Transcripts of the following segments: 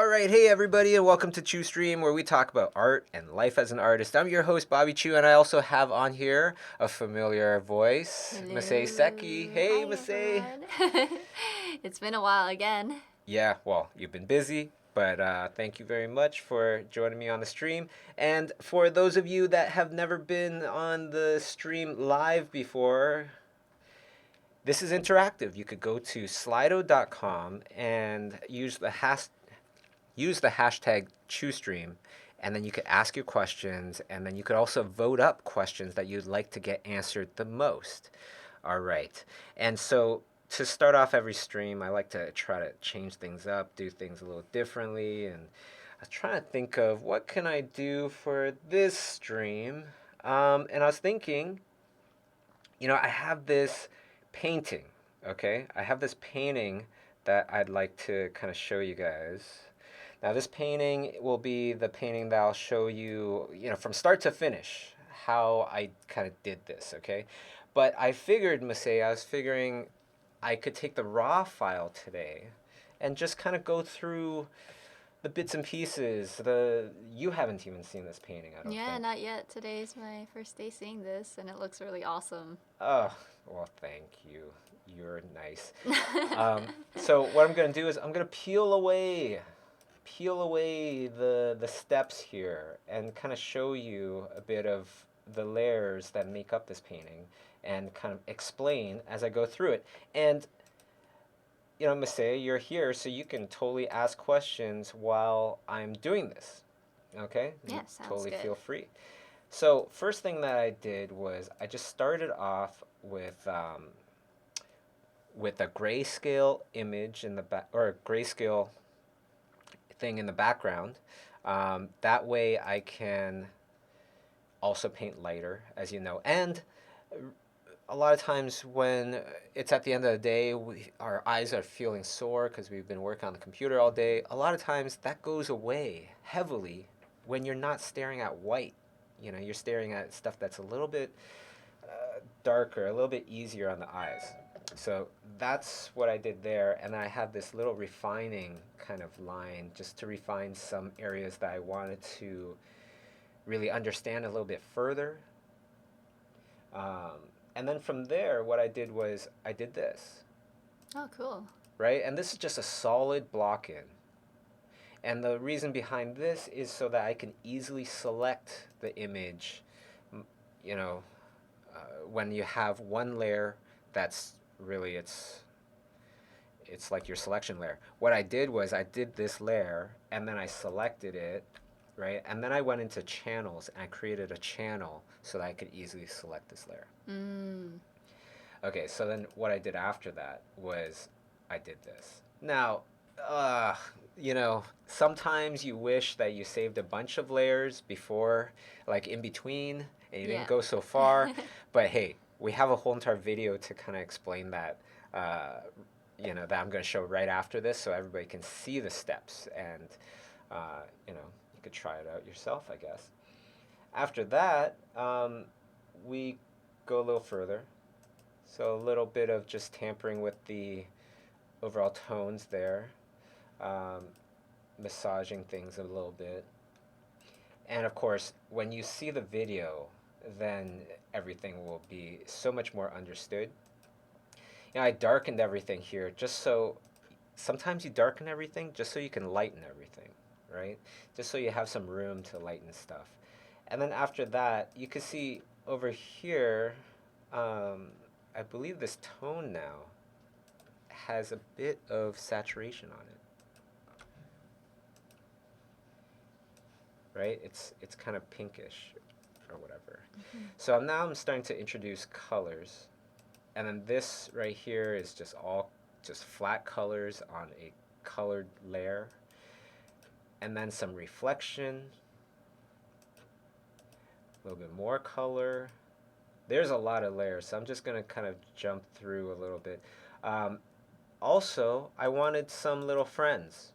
All right, hey everybody, and welcome to ChiuStream, where we talk about art and life as an artist. I'm your host, Bobby Chiu, and I also have on here a familiar voice, Masay Seki. Hello. Hey, Hi, Masay. everyone. It's been a while again. Yeah, well, you've been busy, but thank you very much for joining me on the stream. And for those of you that have never been on the stream live before, this is interactive. You could go to slido.com and use the hashtag ChiuStream, and then you could ask your questions, and then you could also vote up questions that you'd like to get answered the most. All right. And so to start off every stream, I like to try to change things up, do things a little differently, and I was trying to think of what can I do for this stream. And I was thinking, I have this painting, okay? I have this painting that I'd like to kind of show you guys. Now, this painting will be the painting that I'll show you, from start to finish, how I kind of did this, okay? But I figured, Masay, I was figuring I could take the raw file today and just kind of go through the bits and pieces. You haven't even seen this painting, I don't Yeah, think. not yet. Today's my first day seeing this, and it looks really awesome. Oh, well, thank you. You're nice. So what I'm gonna do is I'm gonna peel away the steps here and kind of show you a bit of the layers that make up this painting and kind of explain as I go through it. And Masay, you're here, so you can totally ask questions while I'm doing this. Okay? Yeah, You sounds totally good. feel free. So first thing that I did was I just started off with a grayscale image in the back, or a grayscale thing in the background. That way I can also paint lighter, as you know. And a lot of times when it's at the end of the day, our eyes are feeling sore because we've been working on the computer all day. A lot of times that goes away heavily when you're not staring at white. You're staring at stuff that's a little bit darker, a little bit easier on the eyes. So that's what I did there, and I had this little refining kind of line just to refine some areas that I wanted to really understand a little bit further. Um, and then from there, what I did was I did this, Oh, cool. right? And this is just a solid block in. And the reason behind this is so that I can easily select the image, you know, when you have one layer that's really it's like your selection layer. What I did was I did this layer and then I selected it, right? And then I went into channels and I created a channel so that I could easily select this layer. Mm. Okay, so then what I did after that was I did this. Now, uh, sometimes you wish that you saved a bunch of layers before, like in between, and you didn't Yeah. go so far. But hey, we have a whole entire video to kind of explain that, that I'm going to show right after this so everybody can see the steps and, you could try it out yourself, I guess. After that, we go a little further. So a little bit of just tampering with the overall tones there, um, massaging things a little bit. And of course, when you see the video, then everything will be so much more understood. I darkened everything here just so sometimes you darken everything just so you can lighten everything, right? Just so you have some room to lighten stuff. And then after that, you can see over here, um, I believe this tone now has a bit of saturation on it, right? It's kind of pinkish or whatever. Mm-hmm. So now I'm starting to introduce colors, and then this right here is just flat colors on a colored layer, and then some reflection, a little bit more color. There's a lot of layers, so I'm just gonna kind of jump through a little bit. Um, Also, I wanted some little friends,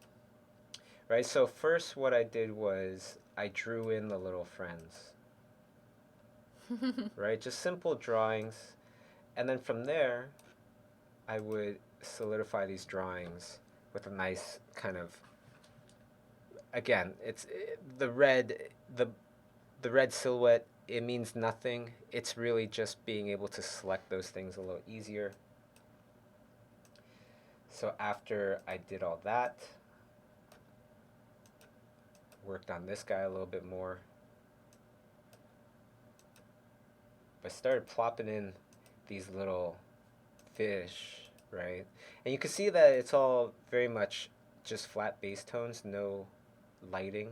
right? So first what I did was I drew in the little friends, right? Just simple drawings. And then from there, I would solidify these drawings with a nice kind of again, it's the red, the the red silhouette. It means nothing. It's really just being able to select those things a little easier. So after I did all that, worked on this guy a little bit more, I started plopping in these little fish, right? And you can see that it's all very much just flat bass tones, no lighting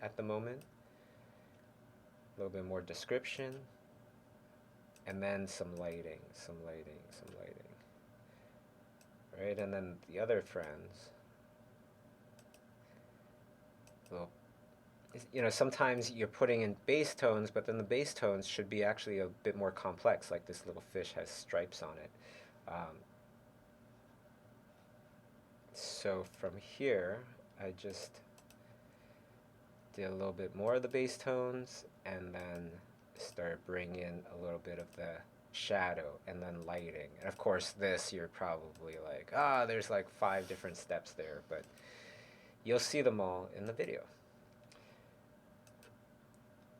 at the moment. A little bit more description, and then some lighting, some lighting, some lighting, right? And then the other friends, little, sometimes you're putting in bass tones, but then the bass tones should be actually a bit more complex, like this little fish has stripes on it. So from here, I just did a little bit more of the bass tones and then started bringing in a little bit of the shadow and then lighting. And of course, this you're probably like, there's like 5 different steps there, but you'll see them all in the video.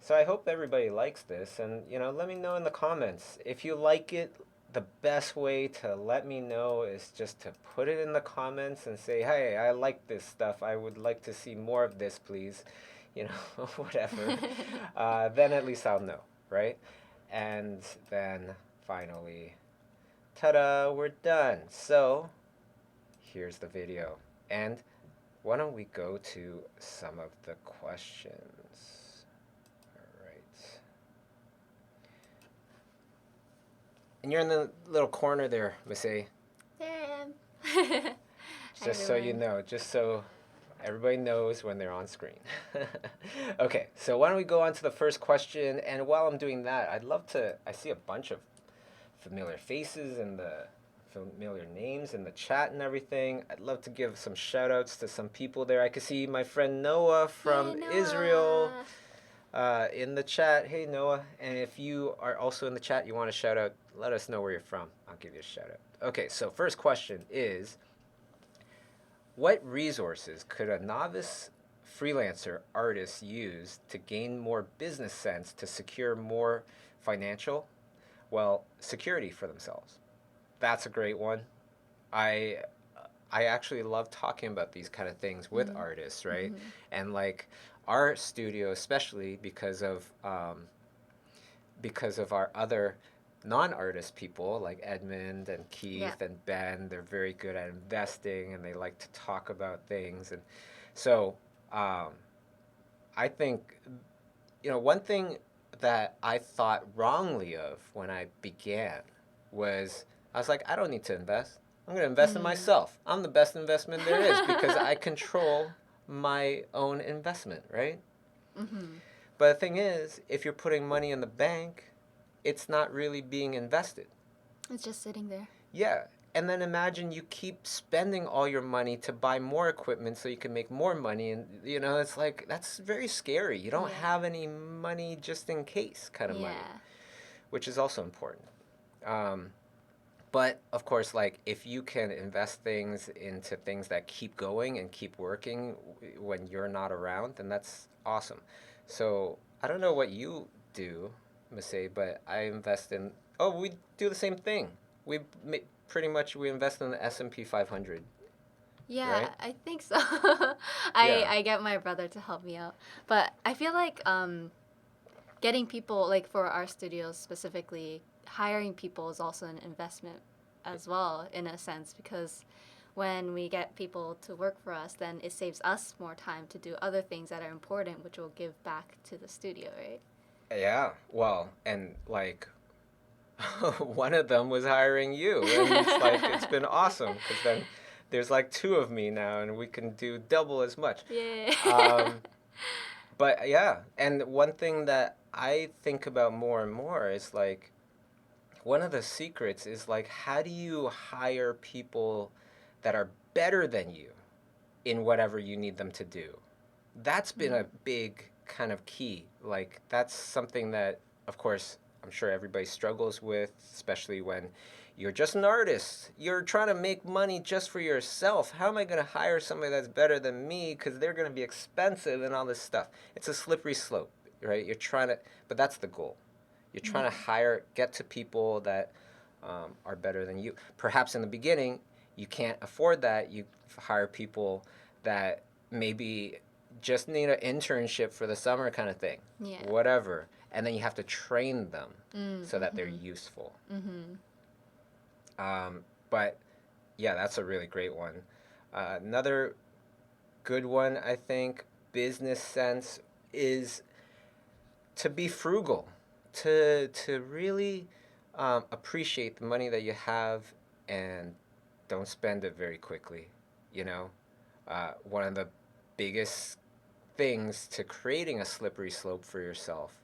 So I hope everybody likes this, and let me know in the comments if you like it. The best way to let me know is just to put it in the comments and say, hey, I like this stuff, I would like to see more of this, please, whatever. Then at least I'll know, right? And then finally, ta-da, we're done. So here's the video, and why don't we go to some of the questions. And you're in the little corner there, Miss A. There I am. Just so you know, just so everybody knows when they're on screen. Okay, so why don't we go on to the first question? And while I'm doing that, I see a bunch of familiar faces and the familiar names in the chat and everything. I'd love to give some shout outs to some people there. I can see my friend Noah from Noah. Israel. In the chat. Hey, Noah. And if you are also in the chat, you want to shout out, let us know where you're from. I'll give you a shout out. Okay, so first question is, what resources could a novice freelancer artist use to gain more business sense to secure more financial, security for themselves? That's a great one. I I actually love talking about these kind of things with artists, right? And like our studio, especially because of our other non-artist people like Edmund and Keith and Ben. They're very good at investing and they like to talk about things. And so I think, one thing that I thought wrongly of when I began was I was like, I don't need to invest. I'm going to invest in myself. I'm the best investment there is because I control my own investment, right? But the thing is, if you're putting money in the bank, it's not really being invested. It's just sitting there. Yeah. And then imagine you keep spending all your money to buy more equipment so you can make more money. And, it's like, that's very scary. You don't have any money just in case kind of money, which is also important. But of course, like if you can invest things into things that keep going and keep working when you're not around, then that's awesome. So I don't know what you do, Masay, but I invest in. Oh, we do the same thing. Pretty much we invest in the S&P 500. Yeah, right? I think so. I get my brother to help me out, but I feel like getting people, like for our studios specifically, hiring people is also an investment as well in a sense, because when we get people to work for us, then it saves us more time to do other things that are important, which will give back to the studio, right? Yeah, well, and like one of them was hiring you, and it's like it's been awesome because then there's like 2 of me now, and we can do double as much. Yeah. But yeah, and one thing that I think about more and more is like one of the secrets is like how do you hire people that are better than you in whatever you need them to do? That's been a big kind of key. Like that's something that of course I'm sure everybody struggles with, especially when You're just an artist. You're trying to make money just for yourself. How am I going to hire somebody that's better than me because they're going to be expensive and all this stuff? It's a slippery slope, right? You're trying to, but that's the goal. You're trying to get to people that are better than you. Perhaps in the beginning, you can't afford that. You hire people that maybe just need an internship for the summer kind of thing. Yeah. Whatever. And then you have to train them so that they're Mm-hmm. useful. Mm-hmm. But yeah, that's a really great one. Another good one, I think, business sense, is to be frugal, to really appreciate the money that you have and don't spend it very quickly. You know, one of the biggest things to creating a slippery slope for yourself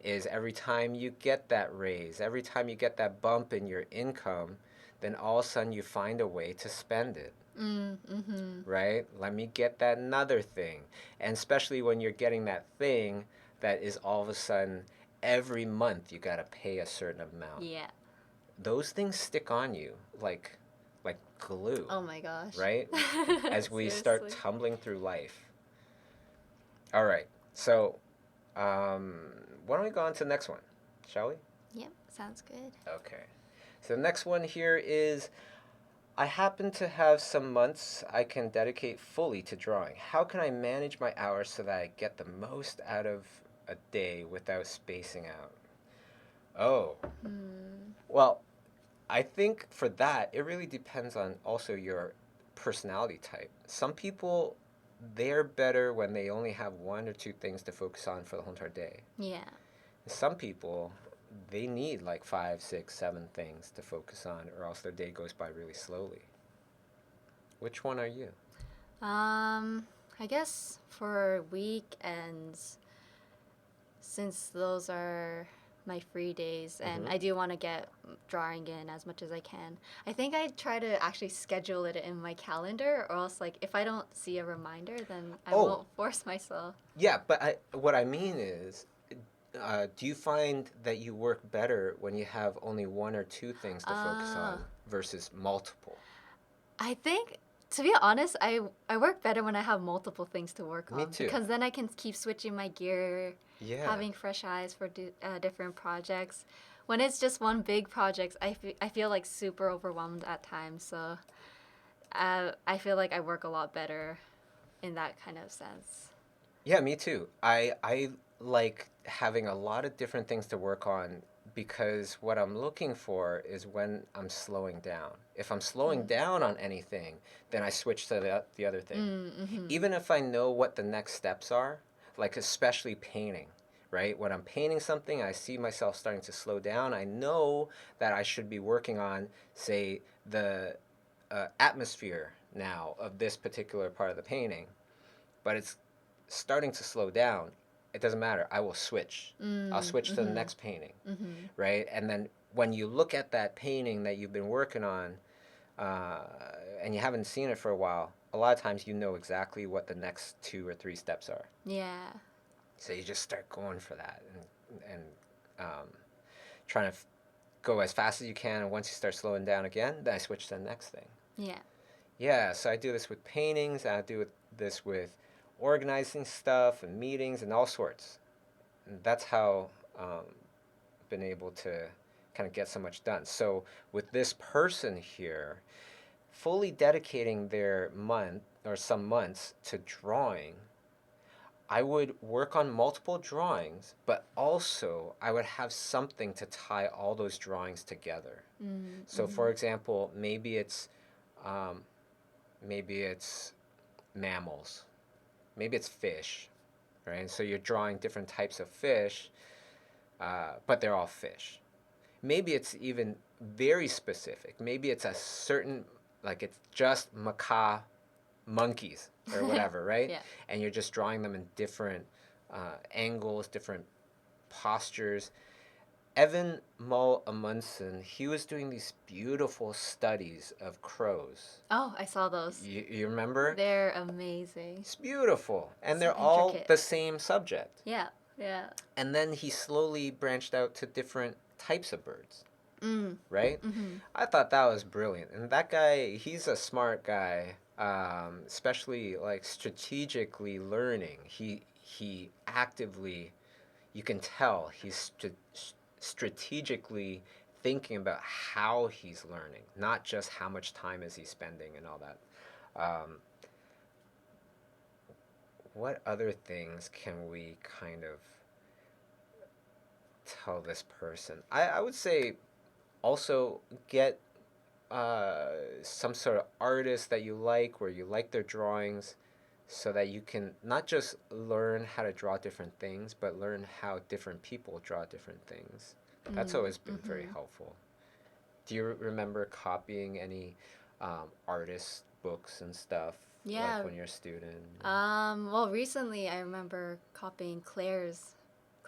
is every time you get that raise, every time you get that bump in your income, then all of a sudden you find a way to spend it. Mm-hmm. Right? Let me get that another thing. And especially when you're getting that thing that is all of a sudden every month you got to pay a certain amount. Yeah. Those things stick on you like glue. Oh my gosh. Right? As we start Seriously. tumbling through life. All right. So, why don't we go on to the next one? Shall we? Yep, sounds good. Okay. So, the next one here is I happen to have some months I can dedicate fully to drawing. How can I manage my hours so that I get the most out of a day without spacing out? Oh, well, I think for that, it really depends on also your personality type. Some people, they're better when they only have one or two things to focus on for the whole entire day. Yeah. Some people, they need like five, six, seven things to focus on, or else their day goes by really slowly. Which one are you? I guess for weekends, since those are my free days and I do want to get drawing in as much as I can, I think I try to actually schedule it in my calendar, or else like if I don't see a reminder, then I Oh. won't force myself. Yeah, but what I mean is, do you find that you work better when you have only one or two things to focus Ah. on versus multiple? I think, to be honest, I work better when I have multiple things to work Me on, too. because then I can keep switching my gear, Yeah. having fresh eyes for different projects. When it's just one big project, I feel like super overwhelmed at times. So I feel like I work a lot better in that kind of sense. Yeah, me too. I like having a lot of different things to work on because what I'm looking for is when I'm slowing down. If I'm slowing down on anything, then I switch to the other thing. Mm-hmm. Even if I know what the next steps are, like especially painting, right? When I'm painting something, I see myself starting to slow down. I know that I should be working on, say, the atmosphere now of this particular part of the painting, but it's starting to slow down. It doesn't matter. I will switch. I'll switch to the next painting, right? And then when you look at that painting that you've been working on, uh, and you haven't seen it for a while, a lot of times you know exactly what the next two or three steps are. Yeah. So you just start going for that and trying to go as fast as you can. And once you start slowing down again, then I switch to the next thing. Yeah. Yeah, so I do this with paintings, and I do this with organizing stuff and meetings and all sorts. And that's how I've been able to kind of get so much done. So with this person here, fully dedicating their month or some months to drawing, I would work on multiple drawings, but also I would have something to tie all those drawings together. So, for example, um, maybe it's mammals, maybe it's fish, right? So you're drawing different types of fish, but they're all fish. Maybe it's even very specific. Maybe it's a certain, like it's just macaw monkeys or whatever, right? Yeah. And you're just drawing them in different angles, different postures. Evan Mull Amundsen, he was doing these beautiful studies of crows. Oh, I saw those. You remember? They're amazing. It's beautiful. And So they're all intricate. the same subject. Yeah. Yeah. And then he slowly branched out to different types of birds. right? Mm-hmm. I thought that was brilliant. And that guy, he's a smart guy, especially like strategically learning. He actively, you can tell he's strategically thinking about how he's learning, not just how much time is he spending and all that. Um, what other things can we kind of tell this person? I would say also get uh, some sort of artist that you like, where you like their drawings, so that you can not just learn how to draw different things, but learn how different people draw different things. That's always been very Mm-hmm. helpful. Do you remember copying any artist books and stuff, like Yeah. when you're a student? Well, recently I remember copying Claire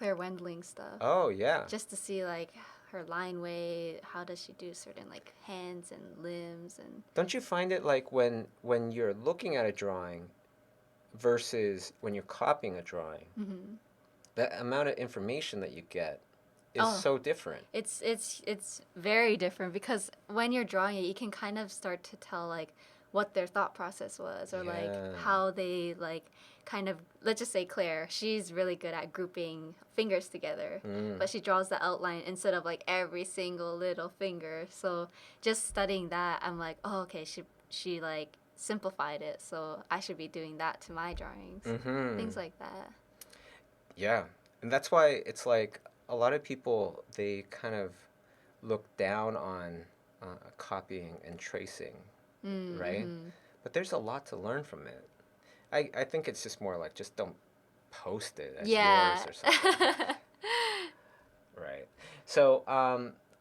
Wendling stuff Oh, yeah. just to see like her line weight, how does she do certain like hands and limbs and Don't you find it like when you're looking at a drawing versus when you're copying a drawing, mm-hmm. the amount of information that you get is Oh, so different. it's very different because when you're drawing it, you can kind of start to tell like what their thought process was or like Yeah. how they like kind of let's just say Claire, she's really good at grouping fingers together, Mm. but she draws the outline instead of like every single little finger. So just studying that, I'm like, oh, okay, she like simplified it, so I should be doing that to my drawings. Mm-hmm. Things like that. Yeah. And that's why it's like a lot of people, they kind of look down on copying and tracing, right? Mm-hmm. But there's a lot to learn from it. I think it's just more like just don't post it as yours Yeah. or something. Right. So,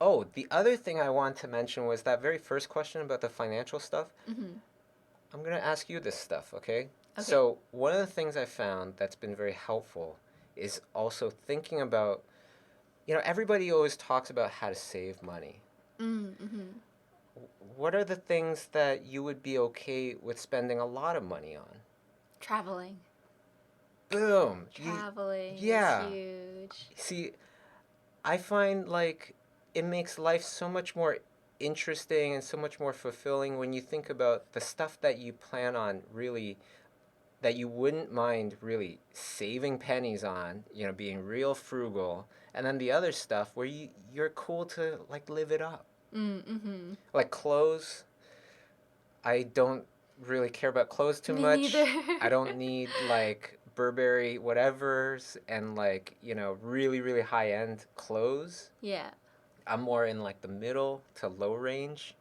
oh, the other thing I want to mention was that very first question about the financial stuff. mm-hmm. I'm going to ask you this stuff, okay? Okay. So, one of the things I found that's been very helpful is also thinking about, everybody always talks about how to save money. Mm-hmm. What are the things that you would be okay with spending a lot of money on? Traveling. Boom. Traveling is Yeah. huge. See, I find like it makes life so much more interesting and so much more fulfilling when you think about the stuff that you plan on really, that you wouldn't mind really saving pennies on, being real frugal, and then the other stuff where you're cool to like live it up. Mm-hmm. Like clothes, I don't really care about clothes too Me neither. much. I don't need like Burberry whatevers and like, really, really high end clothes. Yeah. I'm more in like the middle to low range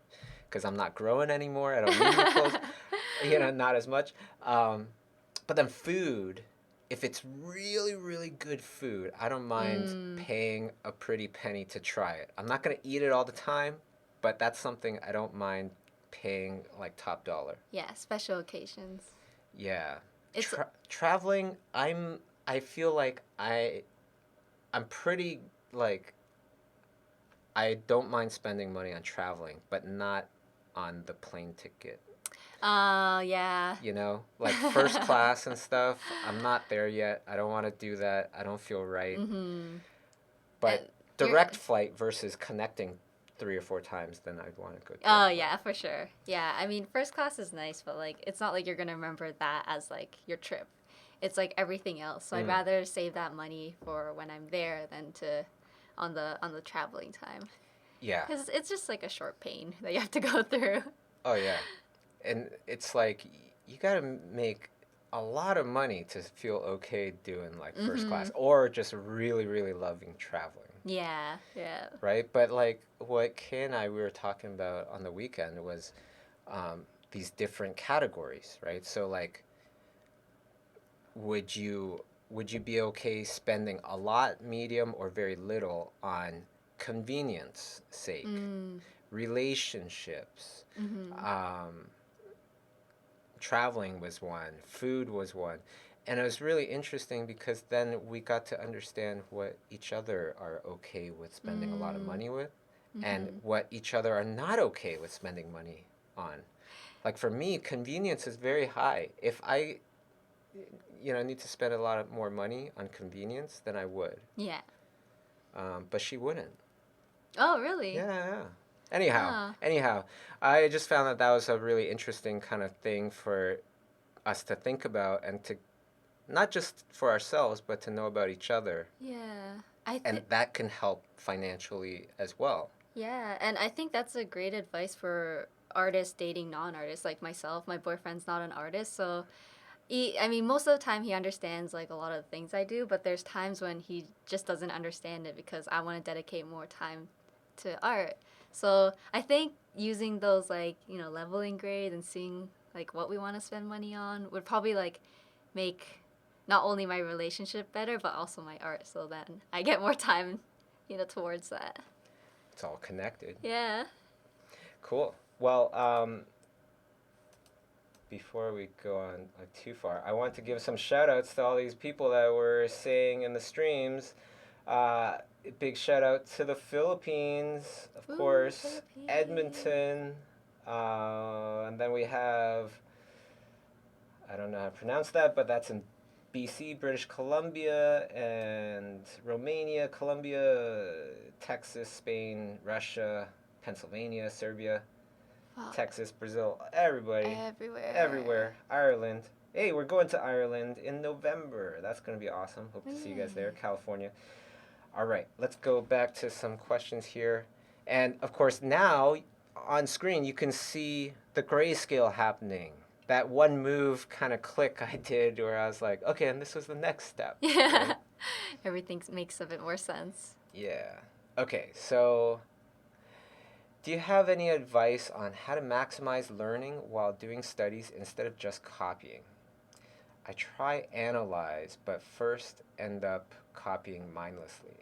because I'm not growing anymore. I don't need new clothes, not as much. But then food, if it's really, really good food, I don't mind mm. paying a pretty penny to try it. I'm not going to eat it all the time, but that's something I don't mind paying like top dollar. Yeah, special occasions. Yeah. It's Traveling, I feel like I'm pretty like I don't mind spending money on traveling, but not on the plane ticket. yeah. Like first class and stuff. I'm not there yet. I don't want to do that. I don't feel right. mm-hmm. And But you're direct flight versus connecting 3 or 4 times, then I'd want to go Oh direct flight. yeah, for sure. Yeah, I mean, first class is nice, but like it's not like you're gonna remember that as like your trip. It's like everything else. So I'd Mm. rather save that money for when I'm there than to on the traveling time. Yeah. Because it's just like a short pain that you have to go through. Oh yeah. And it's like you got to make a lot of money to feel okay doing like first mm-hmm. class or just really, really loving traveling. Yeah, yeah. Right? But like what Kay and I we were talking about on the weekend was these different categories, right? So like, would you be okay spending a lot, medium, or very little on convenience sake, Mm. relationships, Mm-hmm. um, traveling was one, food was one. And it was really interesting because then we got to understand what each other are okay with spending a lot of Mm. money with and Mm-hmm. what each other are not okay with spending money on. Like for me, convenience is very high. If I need to spend a lot more money on convenience, then I would. Yeah. But she wouldn't. Oh, really? Yeah, yeah. Anyhow, Huh. anyhow, I just found that that was a really interesting kind of thing for us to think about and to not just for ourselves, but to know about each other. Yeah. I And think that can help financially as well. yeah, and I think that's a great advice for artists dating non-artists like myself. My boyfriend's not an artist, so I mean, most of the time he understands like a lot of the things I do, but there's times when he just doesn't understand it because I want to dedicate more time to art. So I think using those like, leveling grades and seeing like what we want to spend money on would probably like make not only my relationship better, but also my art. So then I get more time, towards that. It's all connected. Yeah. Cool. Well, before we go on too far, I want to give some shout outs to all these people that were saying in the streams. Uh, Big shout out to the Philippines, of Ooh, course, Philippines. Edmonton, and then we have, I don't know how to pronounce that, but that's in BC, British Columbia, and Romania, Colombia, Texas, Spain, Russia, Pennsylvania, Serbia, Wow, Texas, Brazil, everybody, everywhere. everywhere, Ireland. Hey, we're going to Ireland in November. That's going to be awesome. Hope to see you guys there. Yay. California. All right, let's go back to some questions here. And of course, now on screen, you can see the grayscale happening. That one move kind of click I did where I was like, okay, and this was the next step, Yeah. right? Everything makes a bit more sense. Yeah. Okay, so do you have any advice on how to maximize learning while doing studies instead of just copying? I try analyze, but first end up copying mindlessly.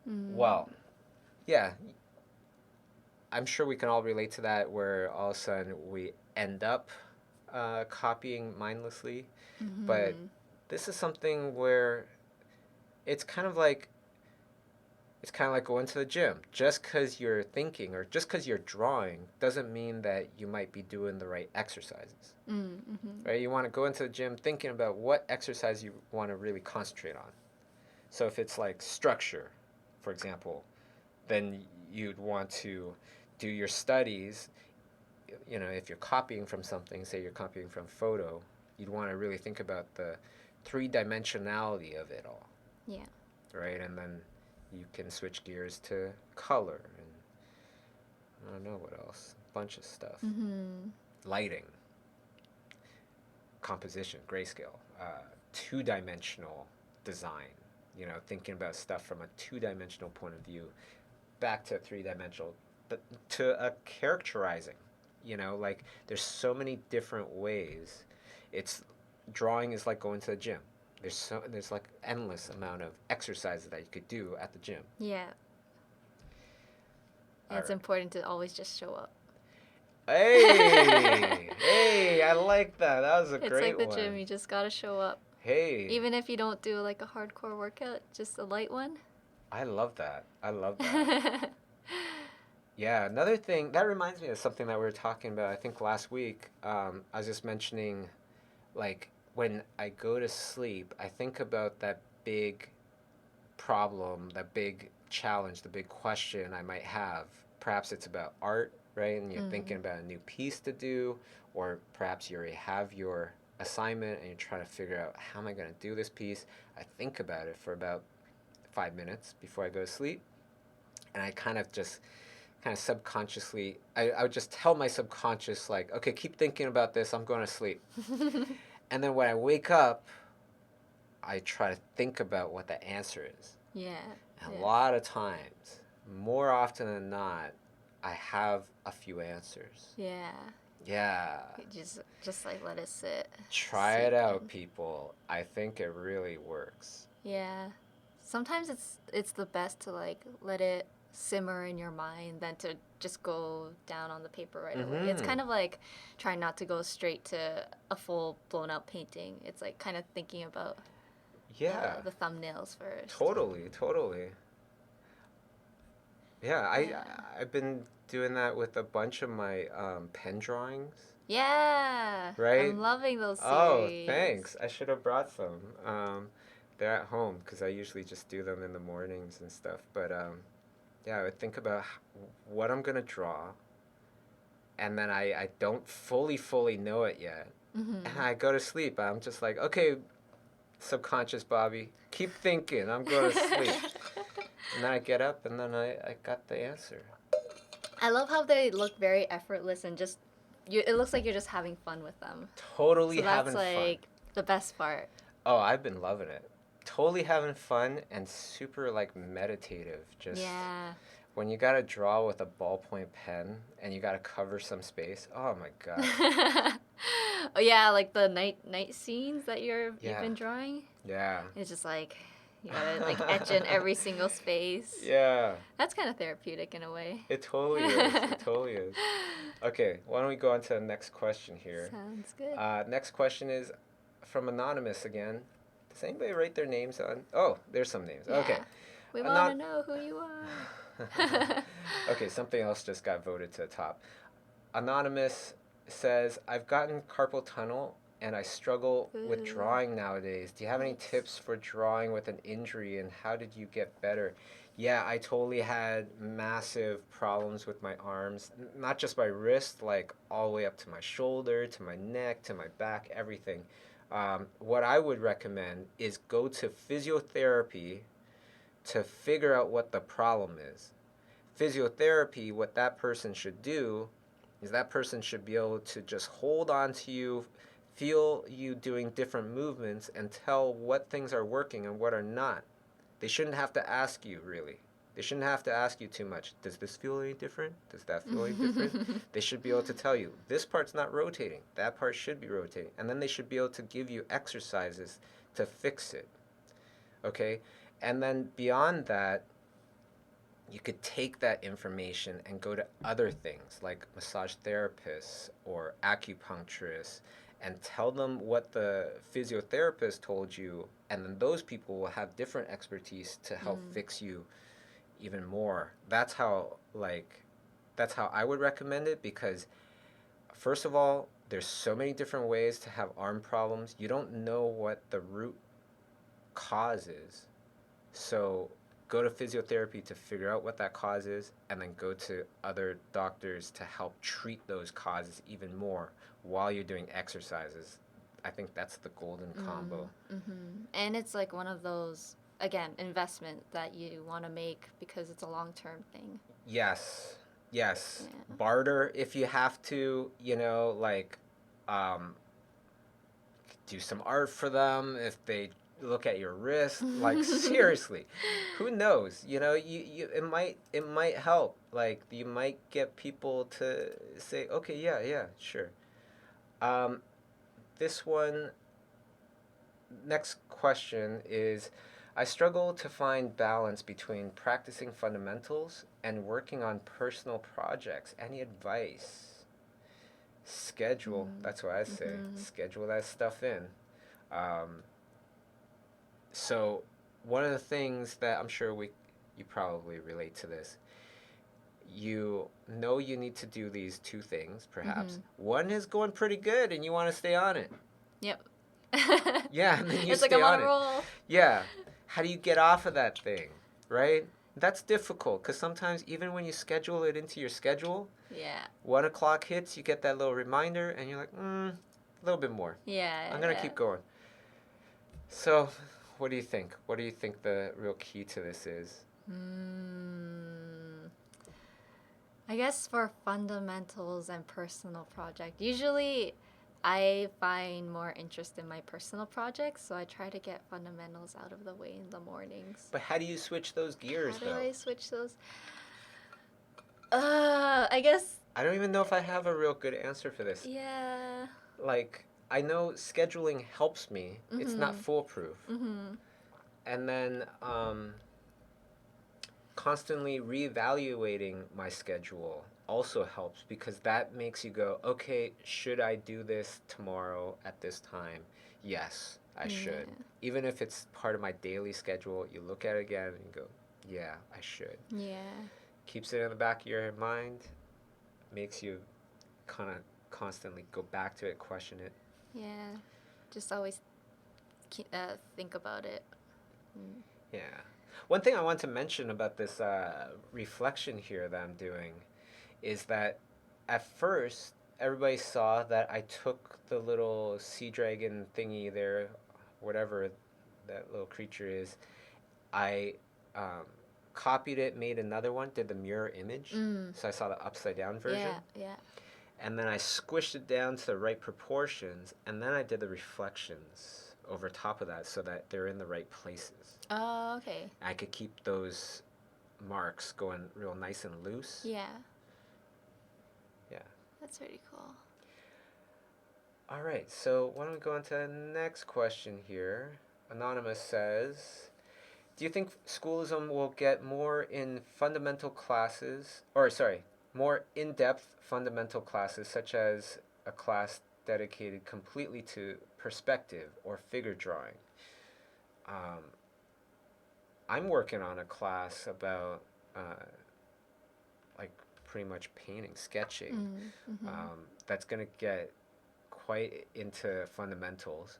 Mm. Well, yeah, I'm sure we can all relate to that where all of a sudden we end up copying mindlessly. But Mm-hmm. this is something where it's kind of like it's kind of like going to the gym. Just because you're thinking or just because you're drawing doesn't mean that you might be doing the right exercises. Mm-hmm. Right? You want to go into the gym thinking about what exercise you want to really concentrate on. So if it's like structure, for example, then you'd want to do your studies. If you're copying from something, say you're copying from photo, you'd want to really think about the three dimensionality of it all, Yeah. right? And then you can switch gears to color and I don't know what else, a bunch of stuff. Mm-hmm. Lighting, composition, grayscale, two-dimensional design. Thinking about stuff from a two-dimensional point of view, back to three-dimensional, but to a characterizing. Like there's so many different ways. It's drawing is like going to the gym. There's like endless amount of exercises that you could do at the gym. Yeah. All And it's right. important to always just show up. Hey, hey, I like that. That was a It's like great the gym, one. you just gotta show up. Hey, Even if you don't do like a hardcore workout, just a light one. I love that. I love that. Yeah, another thing that reminds me of something that we were talking about, I think last week. I was just mentioning, like, when I go to sleep, I think about that big problem, that big challenge, the big question I might have. Perhaps it's about art, right? And you're thinking Mm. about a new piece to do, or perhaps you already have your assignment and you're trying to figure out how am I going to do this piece. I think about it for about 5 minutes before I go to sleep, and I kind of subconsciously, I would just tell my subconscious like, okay, keep thinking about this, I'm going to sleep. And then when I wake up, I try to think about what the answer is. Yeah. And a Yeah. lot of times, more often than not, I have a few answers. Yeah. Yeah. You just like let it sit. Try it Sink out, in. people. I think it really works. Yeah. Sometimes it's the best to like let it simmer in your mind than to just go down on the paper right away. It's Mm-hmm. kind of like trying not to go straight to a full blown out painting. It's like kind of thinking about Yeah. the thumbnails first. Totally, totally. Yeah, Yeah. I've been doing that with a bunch of my pen drawings, Yeah. right? I'm loving those Oh, series. thanks. I should have brought some. They're at home because I usually just do them in the mornings and stuff. But Yeah, I would think about what I'm gonna draw, and then I don't fully know it yet, and Mm-hmm. I go to sleep. I'm just like, okay, subconscious Bobby, keep thinking. I'm going to sleep, and then I get up, and then I got the answer. I love how they look very effortless and just you. It looks like you're just having fun with them. Totally So that's having fun. like the best part. Oh, I've been loving it. Totally having fun and super like meditative. Just Yeah. when you gotta draw with a ballpoint pen and you gotta cover some space. Oh my god. Oh yeah, like the night scenes that you've Yeah. been drawing. Yeah. It's just like you gotta like etch in every single space. Yeah. That's kind of therapeutic in a way. It totally is. It totally is. Okay, why don't we go on to the next question here? Sounds good. Next question is from Anonymous again. Does anybody write their names on? Oh, there's some names. Okay. Yeah. We want to Anon- know who you are. okay, something else just got voted to the top. Anonymous says, I've gotten carpal tunnel and I struggle with Ooh, drawing nowadays. Do you have any yikes. tips for drawing with an injury and how did you get better? Yeah, I totally had massive problems with my arms, not just my wrist, like all the way up to my shoulder, to my neck, to my back, everything. What I would recommend is go to physiotherapy to figure out what the problem is. Physiotherapy, what that person should do is that person should be able to just hold on to you, feel you doing different movements, and tell what things are working and what are not. They shouldn't have to ask you, really. They shouldn't have to ask you too much. Does this feel any different? Does that feel any different? They should be able to tell you, this part's not rotating. That part should be rotating. And then they should be able to give you exercises to fix it. Okay? And then beyond that, you could take that information and go to other things like massage therapists or acupuncturists and tell them what the physiotherapist told you, and then those people will have different expertise to help Mm. fix you even more. That's how I would recommend it, because first of all, there's so many different ways to have arm problems. You don't know what the root cause is. So go to physiotherapy to figure out what that cause is, and then go to other doctors to help treat those causes even more while you're doing exercises. I think that's the golden combo. And it's like one of those again investment that you want to make because it's a long term thing. Yes, yes. Yeah. Barter if you have to, like um, do some art for them if they look at your wrist. Like seriously, who knows? It might help. Like you might get people to say, okay, yeah, yeah, sure. Um, this one, next question is, I struggle to find balance between practicing fundamentals and working on personal projects. Any advice? Schedule. That's what I say. Schedule that stuff in. Um, so one of the things that I'm sure you probably relate to this. You know you need to do these two things, perhaps. One is going pretty good and you want to stay on it. Yep. Yeah, and then you It's like stay I'm on on a it. roll. Yeah. How do you get off of that thing, right? That's difficult because sometimes even when you schedule it into your schedule, Yeah. 1 o'clock hits, you get that little reminder, and you're like, a little bit more. Yeah. I'm gonna Yeah. keep going. So, what do you think? What do you think the real key to this is? I guess for fundamentals and personal project, usually I find more interest in my personal projects, so I try to get fundamentals out of the way in the mornings. But how do you switch those How gears, do though? I switch those? I guess. I don't even know if I have a real good answer for this. Yeah. Like, I know scheduling helps me. It's not foolproof. And then constantly reevaluating my schedule also helps, because that makes you go, okay, should I do this tomorrow at this time? Yes, I should. Yeah. Even if it's part of my daily schedule, you look at it again and you go, yeah, I should. Yeah. Keeps it in the back of your mind, makes you kind of constantly go back to it, question it. Yeah. Just always think about it. Yeah. One thing I want to mention about this reflection here that I'm doing is that at first everybody saw that I took the little sea dragon thingy there, whatever that little creature is. I um, copied it, made another one, did the mirror image. Mm. So I saw the upside down version. Yeah, yeah. And then I squished it down to the right proportions, and then I did the reflections over top of that so that they're in the right places. Oh, okay. I could keep those marks going real nice and loose. Yeah. Yeah. That's pretty cool. All right, so why don't we go on to the next question here? Anonymous says, do you think schoolism will get more in fundamental classes, or sorry, more in-depth fundamental classes, such as a class dedicated completely to perspective or figure drawing? I'm working on a class about like pretty much painting, sketching. That's going to get quite into fundamentals.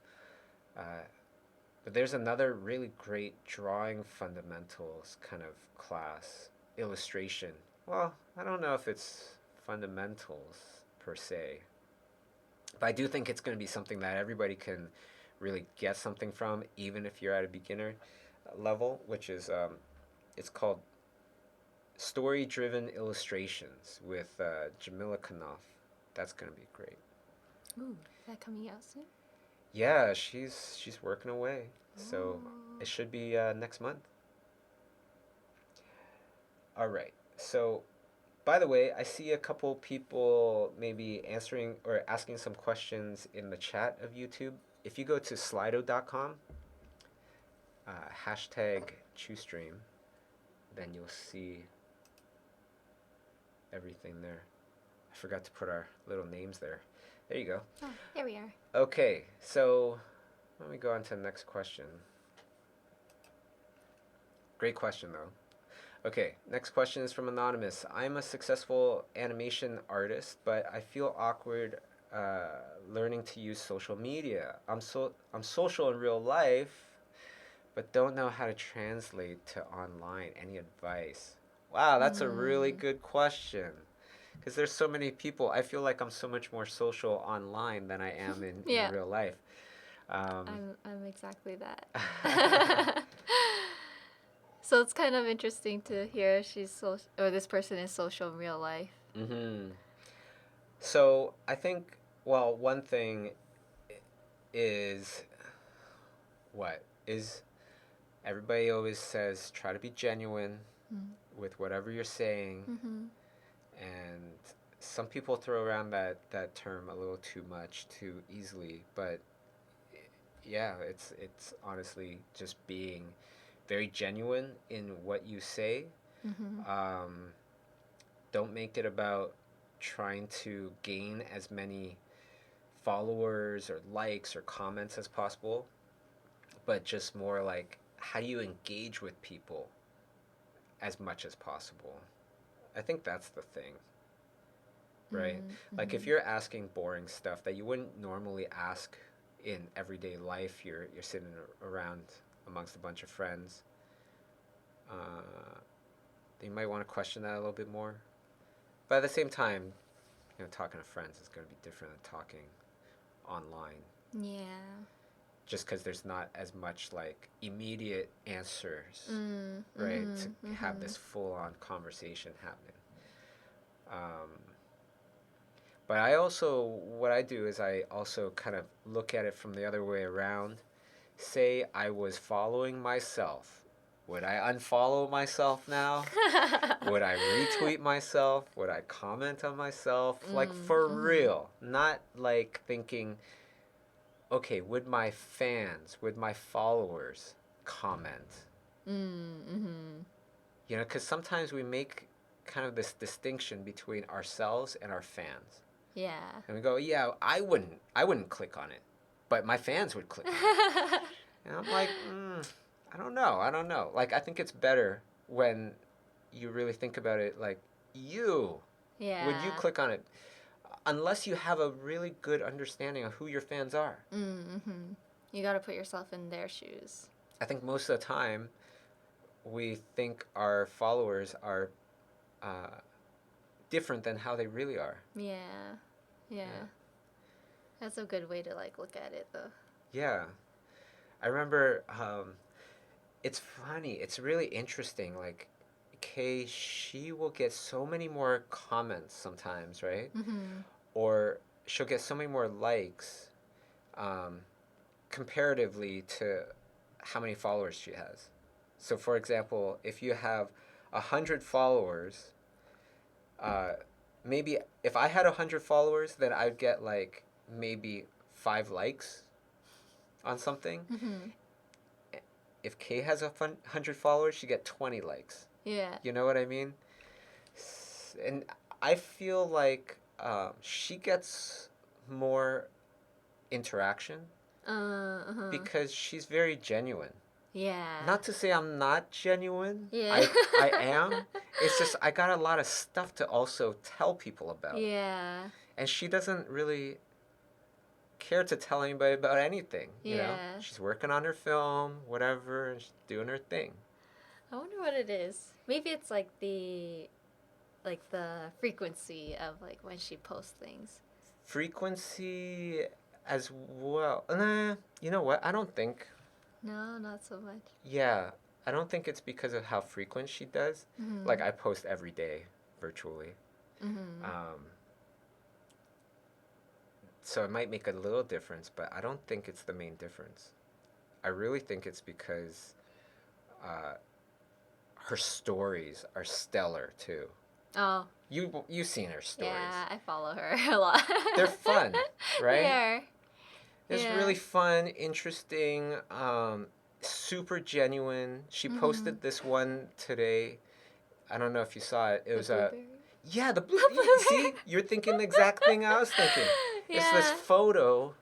But there's another really great drawing fundamentals kind of class, illustration. Well, I don't know if it's fundamentals per se, but I do think it's going to be something that everybody can really get something from, even if you're at a beginner level, which is it's called Story-Driven Illustrations with Jamila Knopf. That's going to be great. Ooh, is that coming out soon? Yeah, she's working away, so it should be next month. All right. So, by the way, I see a couple people maybe answering or asking some questions in the chat of YouTube. If you go to slido.com, hashtag ChiuStream, then you'll see everything there. I forgot to put our little names there. There you go. Oh, there we are. Okay, so let me go on to the next question. Great question, though. Okay, next question is from Anonymous. I'm a successful animation artist, but I feel awkward learning to use social media. I'm social in real life, but don't know how to translate to online. Any advice? Wow, that's a really good question. Because there's so many people. I feel like I'm so much more social online than I am in real life. I'm exactly that. So it's kind of interesting to hear this person is social in real life. So I think, well, one thing is everybody always says try to be genuine with whatever you're saying, and some people throw around that term a little too much, too easily, but yeah, it's honestly just being very genuine in what you say. Don't make it about trying to gain as many followers or likes or comments as possible, but just more like how do you engage with people as much as possible. I think that's the thing, right? Like if you're asking boring stuff that you wouldn't normally ask in everyday life, you're sitting around amongst a bunch of friends, you might want to question that a little bit more. But at the same time, talking to friends is going to be different than talking online. Yeah. Just because there's not as much like immediate answers, right? To have this full-on conversation happening. But what I do is I also kind of look at it from the other way around. Say I was following myself. Would I unfollow myself now? Would I retweet myself? Would I comment on myself? Like for real. Not like thinking, okay, would my fans, would my followers comment? Because sometimes we make kind of this distinction between ourselves and our fans. Yeah. And we go, yeah, I wouldn't click on it, but my fans would click on it. And I'm like, I don't know. Like, I think it's better when you really think about it, like, would you click on it? Unless you have a really good understanding of who your fans are. You gotta put yourself in their shoes. I think most of the time, we think our followers are uh, different than how they really are. Yeah. Yeah. That's a good way to like look at it though. Yeah. I remember it's funny. It's really interesting. Like, Kay, she will get so many more comments sometimes, right? Mm-hmm. Or she'll get so many more likes um, comparatively to how many followers she has. So, for example, if you have 100 followers, uh, maybe if I had 100 followers, then I'd get like maybe 5 likes on something. Mm-hmm. If Kay has 100 followers, she get 20 likes. Yeah. You know what I mean? And I feel like she gets more interaction Uh-huh. because she's very genuine. Yeah. Not to say I'm not genuine. Yeah. I am. It's just I got a lot of stuff to also tell people about. Yeah. And she doesn't really care to tell anybody about anything, you know? Yeah. She's working on her film, whatever, and she's doing her thing. I wonder what it is. Maybe it's like the frequency of like when she posts things. Frequency as well. Nah, you know what? I don't think. No, not so much. Yeah, I don't think it's because of how frequent she does. Mm-hmm. Like, I post every day virtually. Mm-hmm. Um, so it might make a little difference, but I don't think it's the main difference. I really think it's because uh, her stories are stellar too. Oh. You've seen her stories. Yeah, I follow her a lot. They're fun, right? They are. It's Yeah. really fun, interesting, super genuine. She Mm-hmm. posted this one today. I don't know if you saw it. It The was a blueberry. yeah, the blue. The See, blueberry. you're thinking the exact thing I was thinking. It's this Yeah. photo.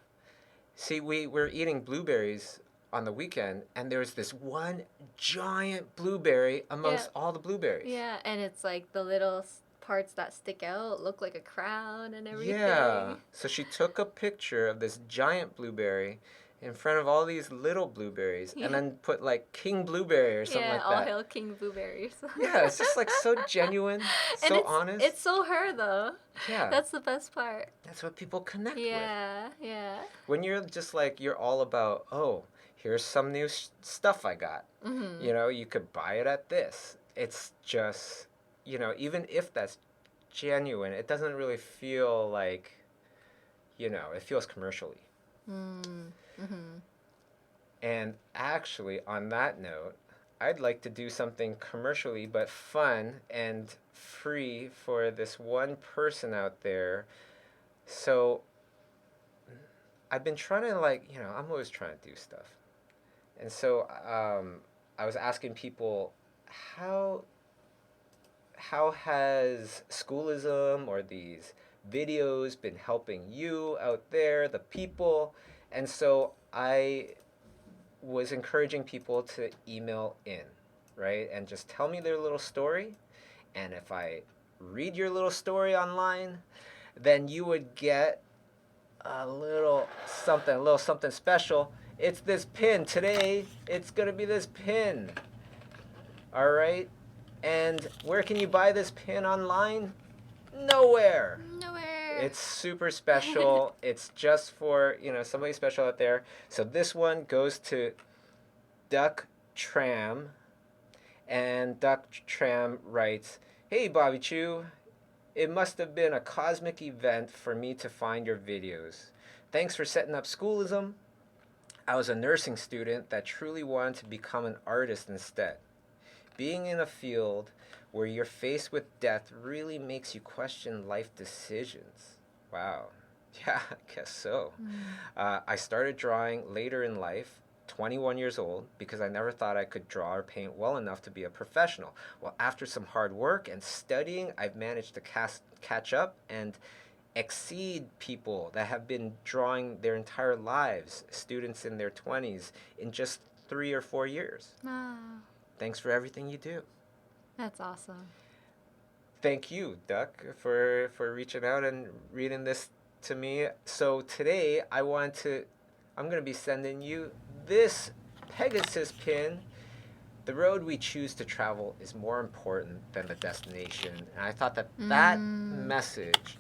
See, we were eating blueberries on the weekend, and there was this one giant blueberry Yeah. amongst all the blueberries. Yeah, and it's like the little parts that stick out look like a crown and Yeah. everything. So she took a picture of this giant blueberry in front of all these little blueberries and Yeah. then put like King Blueberry or something Yeah, like all that. hail King Blueberries. Yeah, it's just like so genuine, And so honest. it's so her though. Yeah. That's the best part. That's what people connect with. Yeah, yeah. When you're just like, you're all about, oh, here's some new stuff I got. Mm-hmm. You know, you could buy it at this. It's just, you know, even if that's genuine, it doesn't really feel like, you know, it feels commercially. Mm-hmm. And actually, on that note, I'd like to do something commercially but fun and free for this one person out there. So I've been trying to, like, you know, I'm always trying to do stuff. And so I was asking people, how how has schoolism or these videos been helping you out there, the people? And so I was encouraging people to email in, right? And just tell me their little story. And if I read your little story online, then you would get a little something special. It's this pin. Today, it's going to be this pin. All right? And where can you buy this pin online? Nowhere. Nowhere. It's super special. It's just for, you know, somebody special out there. So this one goes to Duck Tram. And Duck Tram writes, "Hey Bobby Chiu, it must have been a cosmic event for me to find your videos. Thanks for setting up schoolism. I was a nursing student that truly wanted to become an artist instead. Being in a field where you're faced with death really makes you question life decisions." Wow. Yeah, I guess so. I started drawing later in life, 21 years old, because I never thought I could draw or paint well enough to be a professional. Well, after some hard work and studying, I've managed to catch up and exceed people that have been drawing their entire lives, students in their 20s, in just 3 or 4 years. Ah, Thanks for everything you do. that's awesome. Thank you, Duck, for reaching out and reading this to me. So today I'm going to be sending you this Pegasus pin the road we choose to travel is more important than the destination. And I thought that that Mm. message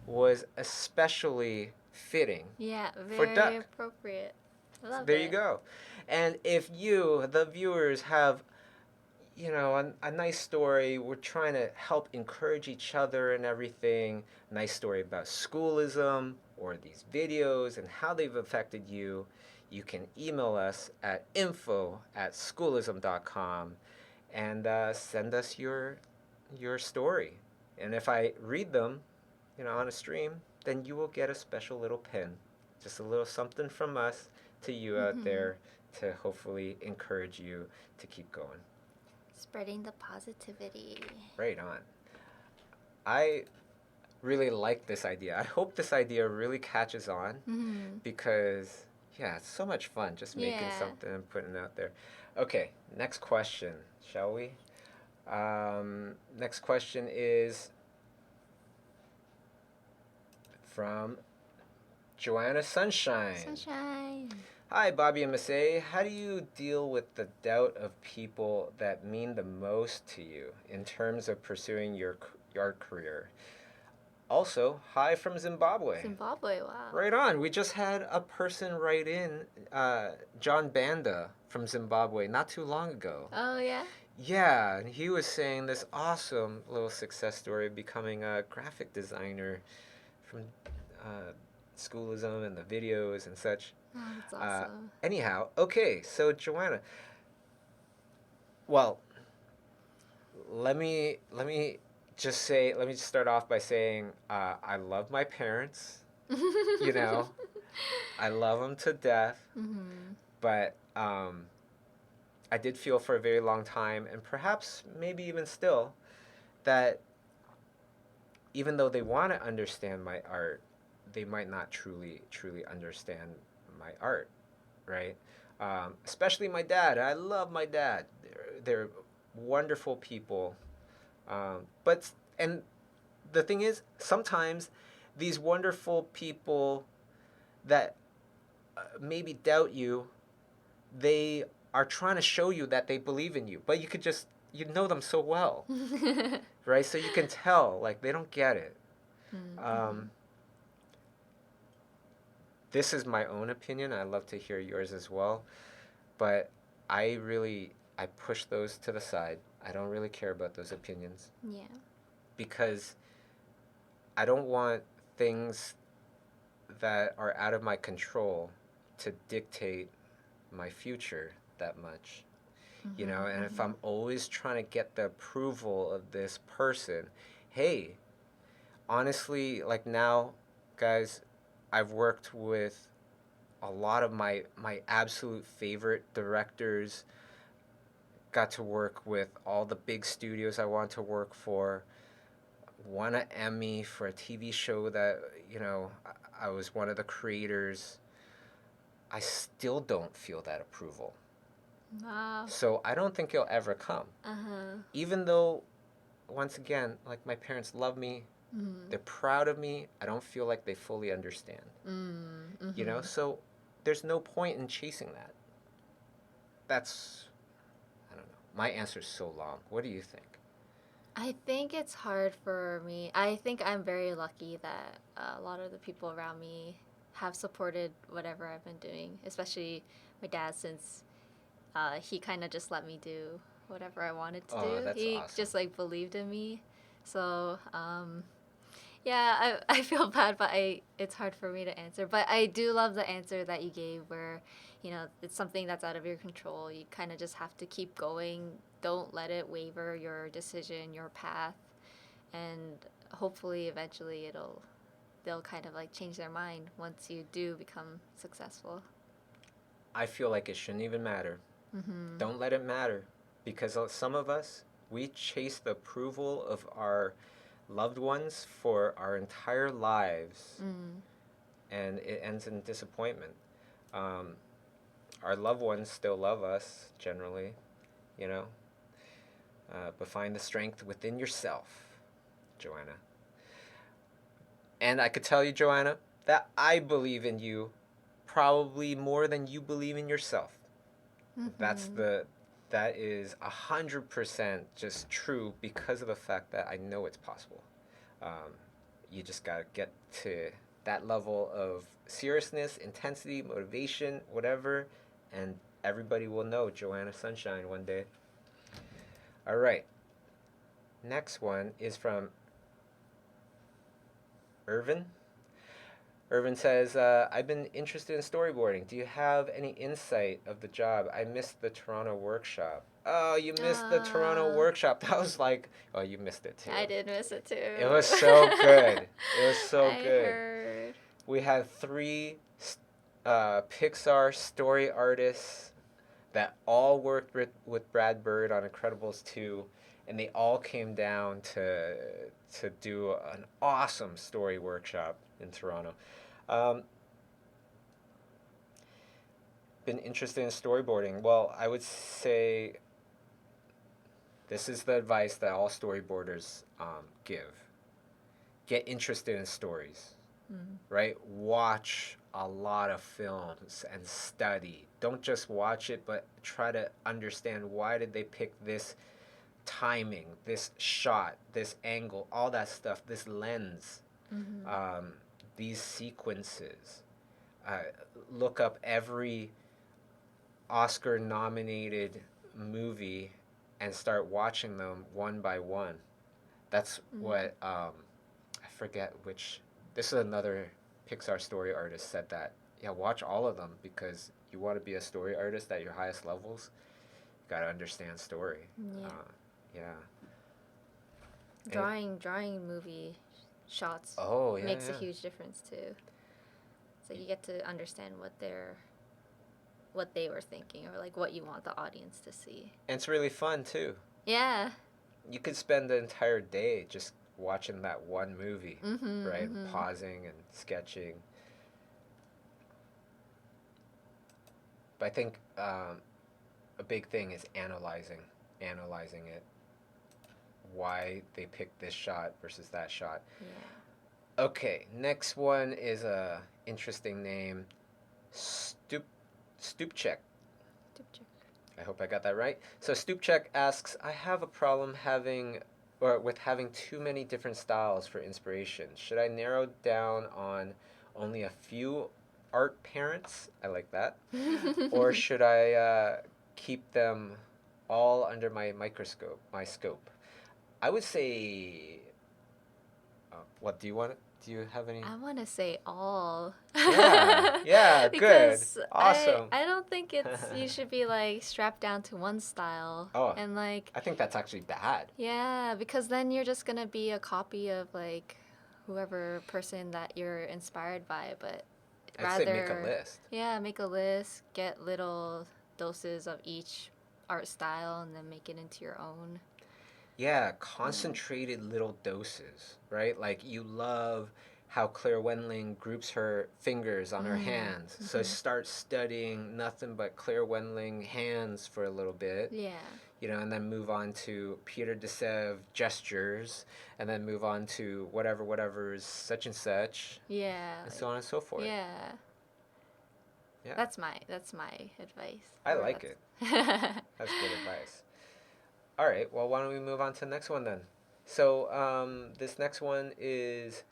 was especially fitting Yeah, for very Duck. appropriate. I So love there you it. go. And if you, the viewers, have a nice story. We're trying to help encourage each other and everything. Nice story about schoolism or these videos and how they've affected you. You can email us at info@schoolism.com and send us your story. And if I read them, on a stream, then you will get a special little pin, just a little something from us to you out Mm-hmm. there to hopefully encourage you to keep going. Spreading the positivity. Right on. I really like this idea. I hope this idea really catches on Mm-hmm. because, yeah, it's so much fun just making Yeah. something and putting it out there. Okay, next question, shall we? Next question is from Joanna Sunshine. Sunshine. Hi, Bobby and Masay. How do you deal with the doubt of people that mean the most to you in terms of pursuing your career? Also, hi from Zimbabwe. Zimbabwe, wow. Right on. We just had a person write in, John Banda from Zimbabwe, not too long ago. Oh, yeah? Yeah, and he was saying this awesome little success story becoming a graphic designer from uh, schoolism and the videos and such. Oh, that's Uh, awesome. Anyhow, okay, so Joanna, well, let me just start off by saying I love my parents. You know, I love them to death, Mm-hmm. but I did feel for a very long time, and perhaps maybe even still, that even though they want to understand my art, they might not truly understand my art, right? Especially my dad. I love my dad. They're wonderful people, but and the thing is, sometimes these wonderful people that maybe doubt you, they are trying to show you that they believe in you, but you know them so well, right? So you can tell like they don't get it. Mm-hmm. Um, this is my own opinion. I'd love to hear yours as well, but I push those to the side. I don't really care about those opinions Yeah. because I don't want things that are out of my control to dictate my future that much. And if Mm-hmm. I'm always trying to get the approval of this person, hey, honestly, like now, guys, I've worked with a lot of my absolute favorite directors, got to work with all the big studios I want to work for, won an Emmy for a TV show that, I was one of the creators. I still don't feel that approval. Wow. So I don't think it'll ever come. Uh-huh. Even though, once again, like my parents love me, Mm-hmm. they're proud of me, I don't feel like they fully understand. Mm-hmm. So there's no point in chasing that. That's, I don't know. My answer's so long. What do you think? I think it's hard for me. I think I'm very lucky that a lot of the people around me have supported whatever I've been doing, especially my dad, since he kind of just let me do whatever I wanted to Oh, do. that's He awesome. just like believed in me. So, yeah, I feel bad, but it's hard for me to answer. But I do love the answer that you gave where, it's something that's out of your control. You kind of just have to keep going. Don't let it waver your decision, your path, and hopefully eventually they'll kind of like change their mind once you do become successful. I feel like it shouldn't even matter. Mhm. Don't let it matter. Because some of us, we chase the approval of our loved ones for our entire lives, Mm. and it ends in disappointment. Um, our loved ones still love us, generally, you know, but find the strength within yourself, Joanna. And I could tell you, Joanna, that I believe in you probably more than you believe in yourself. That's Mhm. the that is 100% just true because of the fact that I know it's possible. Um, you just gotta get to that level of seriousness, intensity, motivation, whatever, and everybody will know Joanna Sunshine one day. All right. Next one is from Irvin. Irvin says, I've been interested in storyboarding. Do you have any insight of the job? I missed the Toronto workshop. Oh, you missed the Toronto workshop. That was like, oh, you missed it too. I did miss it too. It was so good. It was so I good. heard. We had 3 Pixar story artists that all worked with Brad Bird on Incredibles 2, and they all came down to do an awesome story workshop in Toronto. Um, been interested in storyboarding. Well, I would say this is the advice that all storyboarders give. Get interested in stories, right? Watch a lot of films and study. Don't just watch it, but try to understand why did they pick this timing, this shot, this angle, all that stuff, this lens, these sequences. Uh, look up every Oscar nominated movie and start watching them one by one. That's what I forget which. This is another Pixar story artist said that. Yeah, watch all of them because you want to be a story artist at your highest levels. You gotta understand story. Yeah. Yeah. Drawing movie shots Oh yeah. makes yeah. a huge difference too. So you get to understand what they were thinking, or like what you want the audience to see. And it's really fun too. Yeah. You could spend the entire day just watching that one movie, right? Pausing and sketching. But I think a big thing is analyzing it. Why they picked this shot versus that shot. Yeah. Okay, next one is a interesting name, Stoopcheck. Stoopcheck. I hope I got that right. So Stoopcheck asks, I have a problem with having too many different styles for inspiration. Should I narrow down on only a few art parents? I like that. Or should I keep them all under my scope? I would say, what do you want? Do you have any? I want to say all. Yeah, because good. Awesome. I don't think you should be like strapped down to one style. Oh, and like I think that's actually bad. Yeah, because then you're just gonna be a copy of like whoever person that you're inspired by, but I'd say make a list. Yeah, make a list, get little doses of each art style, and then make it into your own. Yeah, concentrated little doses, right? Like you love how Claire Wenling groups her fingers on her hands. So start studying nothing but Claire Wenling hands for a little bit. Yeah. And then move on to Peter DeSev gestures, and then move on to whatever is such and such. Yeah. And so on and so forth. Yeah. Yeah. That's my advice. I like it. That's good advice. All right, well, why don't we move on to the next one then? So this next one is,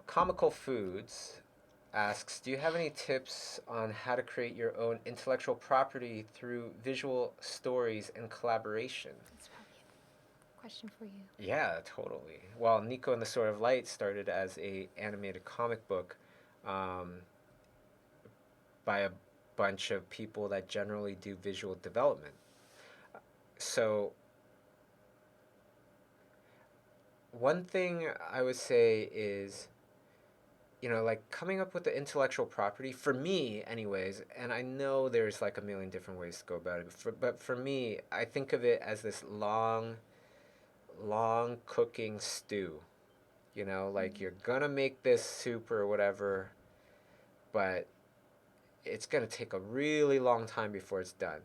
Comical Foods asks, do you have any tips on how to create your own intellectual property through visual stories and collaboration? That's probably a question for you. Yeah, totally. Well, Nico and the Sword of Light started as a animated comic book by a bunch of people that generally do visual development. So one thing I would say is, like coming up with the intellectual property, for me anyways, and I know there's like a million different ways to go about it, but for me, I think of it as this long cooking stew. Like you're gonna make this soup or whatever, but it's going to take a really long time before it's done.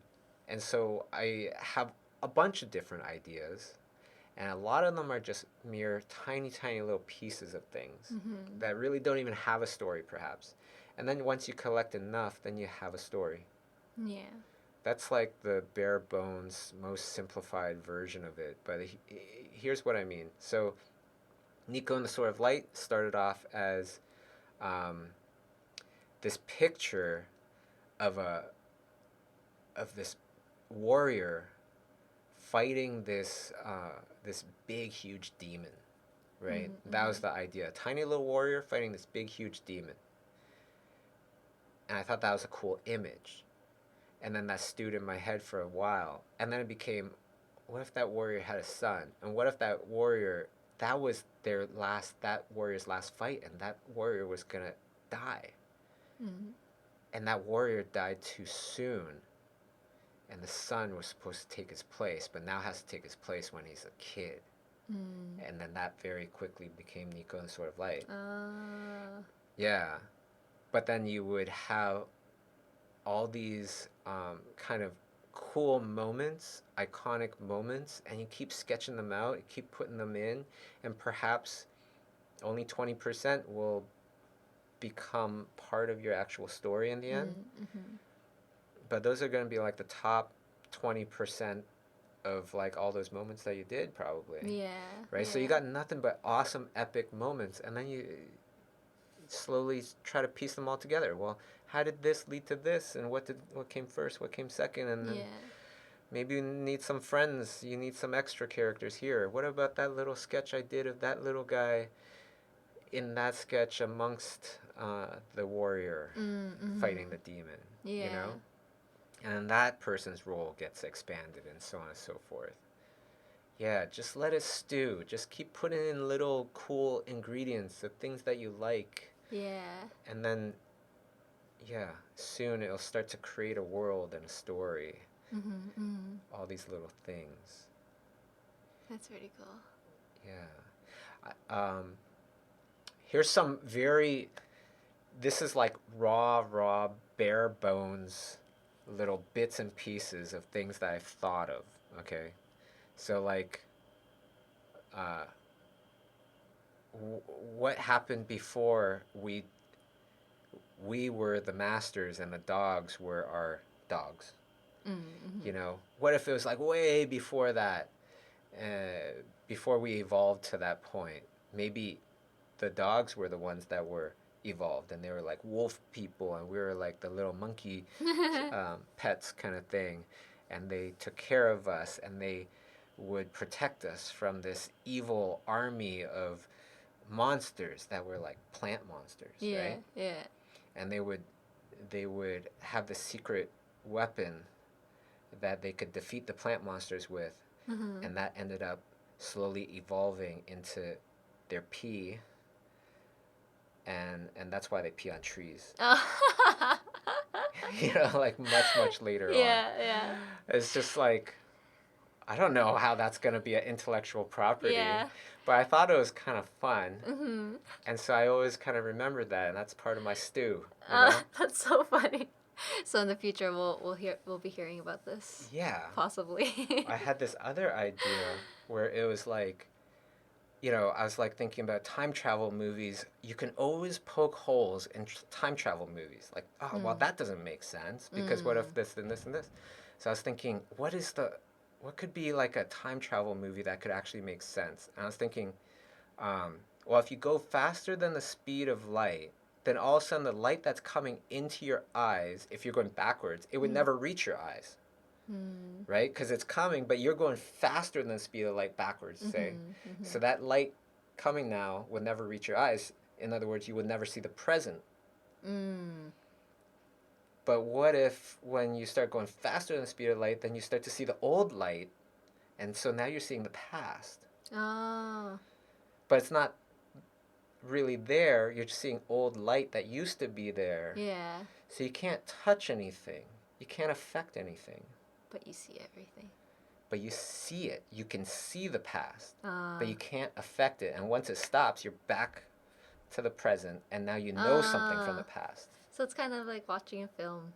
And so I have a bunch of different ideas, and a lot of them are just mere tiny little pieces of things that really don't even have a story perhaps. And then once you collect enough, then you have a story. Yeah. That's like the bare bones, most simplified version of it. But here's what I mean. So, Nico and the Sword of Light started off as um, this picture of a of this warrior fighting this big huge demon, right? That was the idea. A tiny little warrior fighting this big huge demon, and I thought that was a cool image. And then that stewed in my head for a while, and then it became, what if that warrior had a son, and what if that warrior, that was that warrior's last fight, and that warrior was gonna die, Mm. and that warrior died too soon, and the son was supposed to take his place, but now has to take his place when he's a kid. Mm. And then that very quickly became Nico and Sword of Light. Uh, Yeah. But then you would have all these kind of cool moments, iconic moments, and you keep sketching them out, you keep putting them in, and perhaps only 20% will become part of your actual story in the end. mm-hmm. But those are going to be like the top 20% of like all those moments that you did probably. Yeah. Right? Yeah. So you got nothing but awesome epic moments, and then you slowly try to piece them all together. Well, how did this lead to this, and what came first, what came second, and then Yeah. maybe you need some friends, you need some extra characters here. What about that little sketch I did of that little guy in that sketch amongst the warrior Mm-hmm. fighting the demon, you Yeah. know? And that person's role gets expanded and so on and so forth. Yeah, just let it stew. Just keep putting in little cool ingredients, the things that you like. Yeah. And then, yeah, soon it'll start to create a world and a story. Mm-hmm. Mm-hmm. All these little things. That's pretty cool. Yeah. Here's some very, this is like raw, bare bones little bits and pieces of things that I've thought of. Okay. So, like, uh, what happened before we were the masters and the dogs were our dogs? Mm-hmm. You know, what if it was like way before that, before we evolved to that point? Maybe the dogs were the ones that were evolved, and they were like wolf people, and we were like the little monkey pets kind of thing, and they took care of us, and they would protect us from this evil army of monsters that were like plant monsters, Yeah. right? Yeah. And they would have the secret weapon that they could defeat the plant monsters with, Mm-hmm. and that ended up slowly evolving into their pee, and that's why they pee on trees. Oh. You know, like much later on. Yeah. Yeah. It's just like, I don't know how that's gonna be an intellectual property, Yeah. but I thought it was kind of fun, Mm-hmm. and so I always kind of remembered that, and that's part of my stew. You know? That's so funny. So in the future, we'll be hearing about this, Yeah. possibly. I had this other idea where it was like, you know, I was like thinking about time travel movies. You can always poke holes in time travel movies. Like, oh, well, Mm. that doesn't make sense because what Mm. if this and this and this? So I was thinking, what could be like a time travel movie that could actually make sense? And I was thinking, well, if you go faster than the speed of light, then all of a sudden the light that's coming into your eyes, if you're going backwards, it would Mm. never reach your eyes, Mm. right? Because it's coming, but you're going faster than the speed of light backwards, say. Mm-hmm. Mm-hmm. So that light coming now would never reach your eyes. In other words, you would never see the present. Mm. But what if when you start going faster than the speed of light, then you start to see the old light, and so now you're seeing the past. Oh. But it's not really there, you're just seeing old light that used to be there. Yeah. So you can't touch anything, you can't affect anything. But you see everything. But you see it, you can see the past, Uh. but you can't affect it. And once it stops, you're back to the present, and now you know something from the past. So it's kind of like watching a film,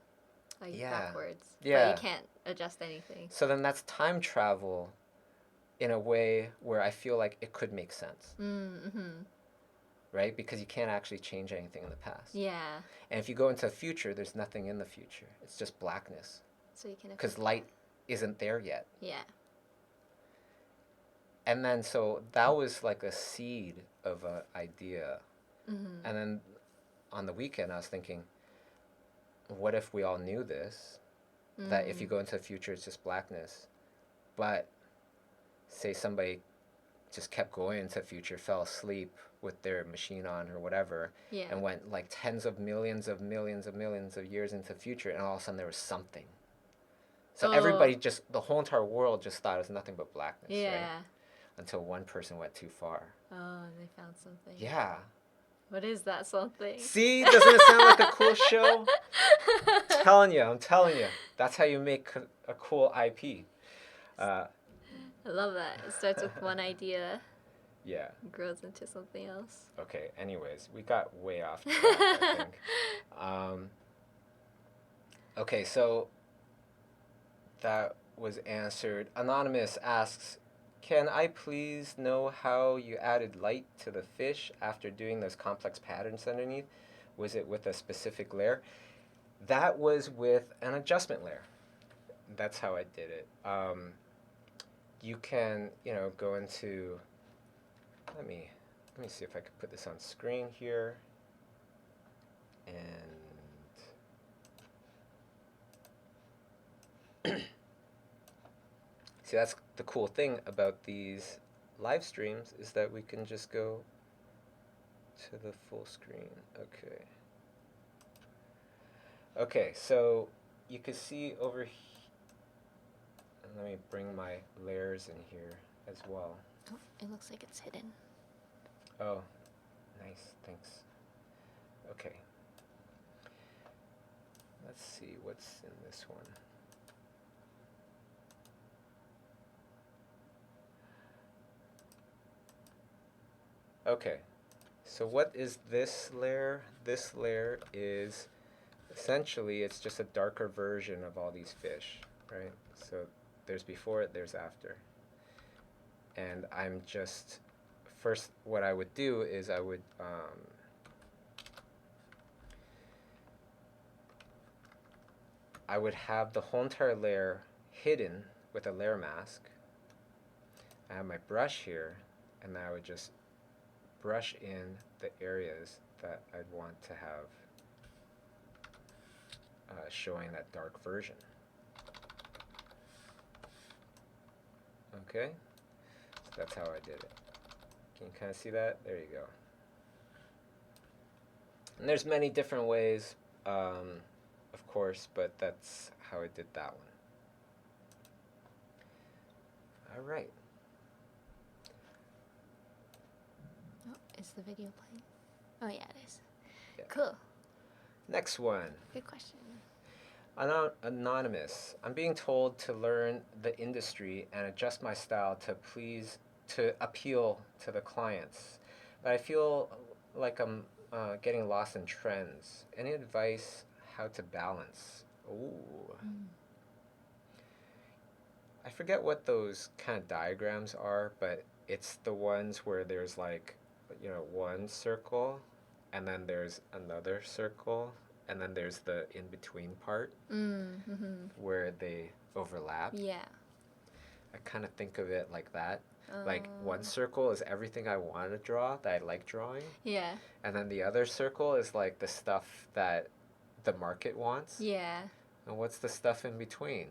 like Yeah. backwards. Yeah. But you can't adjust anything. So then that's time travel in a way where I feel like it could make sense. Mm-hmm. right? Because you can't actually change anything in the past. Yeah. And if you go into the future, there's nothing in the future. It's just blackness. So you can. Because light isn't there yet. Yeah. And then so that was like a seed of an idea. Mm-hmm. And then on the weekend, I was thinking, what if we all knew this? That if you go into the future, it's just blackness. But say somebody just kept going into the future, fell asleep with their machine on or whatever, and went like tens of millions of years into the future, and all of a sudden there was something. So everybody just, the whole entire world just thought it was nothing but blackness, right? Until one person went too far. Oh, they found something. Yeah. What is that something? See, doesn't it sound like a cool show? I'm telling you. That's how you make a cool IP. I love that. It starts with one idea. Yeah. Grows into something else. Okay, anyways, we got way off track, I think. Okay, so that was answered. Anonymous asks, can I please know how you added light to the fish after doing those complex patterns underneath? Was it with a specific layer? That was with an adjustment layer. That's how I did it. You can, go into, let me see if I can put this on screen here. And see, that's the cool thing about these live streams, is that we can just go to the full screen. Okay, so you can see over here. Let me bring my layers in here as well. Oh, it looks like it's hidden. Oh, nice, thanks. Okay. Let's see what's in this one. Okay, so what is this layer? This layer is essentially, it's just a darker version of all these fish, right? So there's before it, there's after. And I'm just, first what I would do is I would have the whole entire layer hidden with a layer mask. I have my brush here, and I would just brush in the areas that I'd want to have showing that dark version. Okay, so that's how I did it. Can you kind of see that? There you go. And there's many different ways, of course, but that's how I did that one. All right. Oh, is the video playing? Oh, yeah, it is. Yeah. Cool. Next one. Good question. Anonymous. I'm being told to learn the industry and adjust my style to appeal to the clients, but I feel like I'm getting lost in trends. Any advice how to balance? Ooh. I forget what those kind of diagrams are, but it's the ones where there's like, one circle, and then there's another circle, and then there's the in-between part where they overlap. Yeah. I kind of think of it like that. Like one circle is everything I want to draw, that I like drawing. Yeah. And then the other circle is like the stuff that the market wants. Yeah. And what's the stuff in between,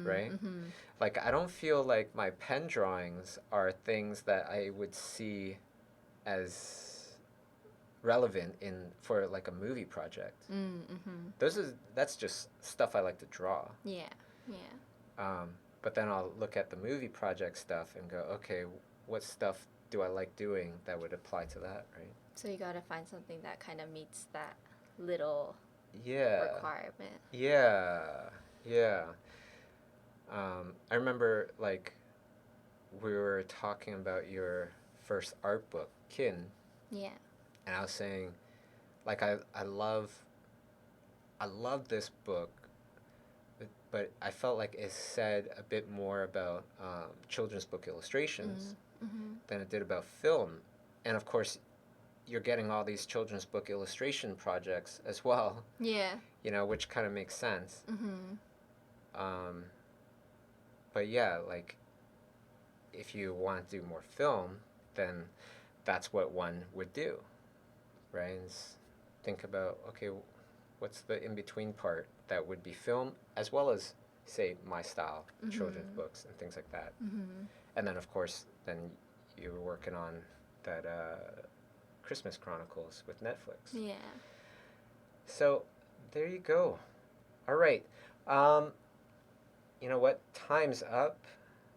right? Like, I don't feel like my pen drawings are things that I would see as relevant for like a movie project. That's just stuff I like to draw. Yeah. But then I'll look at the movie project stuff and go, okay, what stuff do I like doing that would apply to that, right? So you gotta find something that kind of meets that little requirement. Yeah. I remember, like, we were talking about your first art book, Kin. Yeah. And I was saying, like, I love this book, but I felt like it said a bit more about children's book illustrations than it did about film. And of course, you're getting all these children's book illustration projects as well, Yeah. which kind of makes sense. Mm-hmm. Um, but yeah, like if you want to do more film, then that's what one would do, right? Think about, okay, what's the in between part that would be film as well as, say, my style children's Mm-hmm. books and things like that. Mm-hmm. And then, of course, then you were working on that Christmas Chronicles with Netflix. Yeah. So there you go. All right. Um, you know what? Time's up.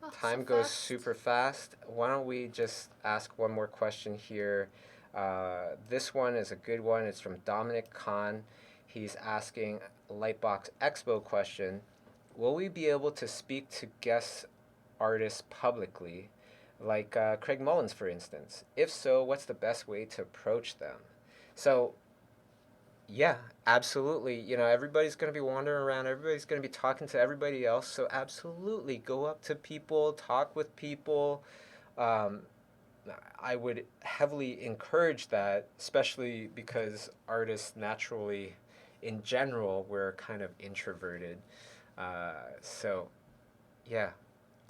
Oh, so Time goes fast. super fast. Why don't we just ask one more question here? This one is a good one. It's from Dominic Kahn. He's asking a Lightbox Expo question. Will we be able to speak to guest artists publicly, like Craig Mullins, for instance? If so, what's the best way to approach them? So, yeah, absolutely. Everybody's going to be wandering around, everybody's going to be talking to everybody else. So, absolutely, go up to people, talk with people. Um, I would heavily encourage that, especially because artists naturally, in general, we're kind of introverted. So, yeah,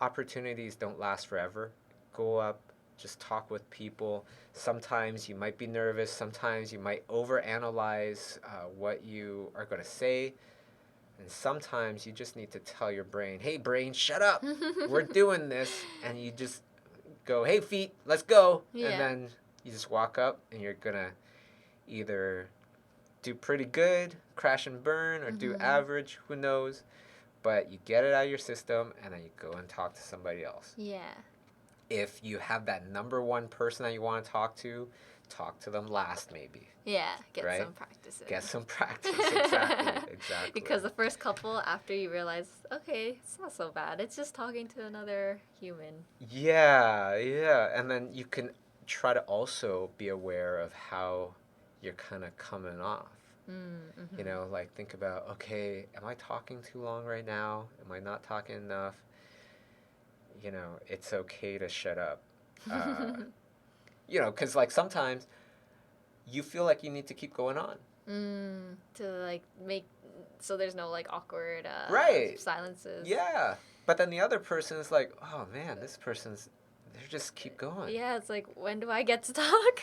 opportunities don't last forever. Go up, just talk with people. Sometimes you might be nervous, sometimes you might overanalyze what you are going to say, and sometimes you just need to tell your brain, hey, brain, shut up. We're doing this. And you just go, hey, feet, let's go. Yeah. And then you just walk up and you're going to either do pretty good, crash and burn, or do average, who knows. But you get it out of your system and then you go and talk to somebody else. Yeah. If you have that number one person that you want to talk to them last maybe. Yeah, get right? some practice in. Get some practice, exactly. Because the first couple, after you realize, okay, it's not so bad. It's just talking to another human. Yeah. And then you can try to also be aware of how you're kind of coming off. Mm-hmm. Like think about, okay, am I talking too long right now? Am I not talking enough? It's okay to shut up. Because like sometimes you feel like you need to keep going on. To like make so there's no like awkward Right. silences. Yeah. But then the other person is like, oh man, they just keep going. Yeah, it's like, when do I get to talk?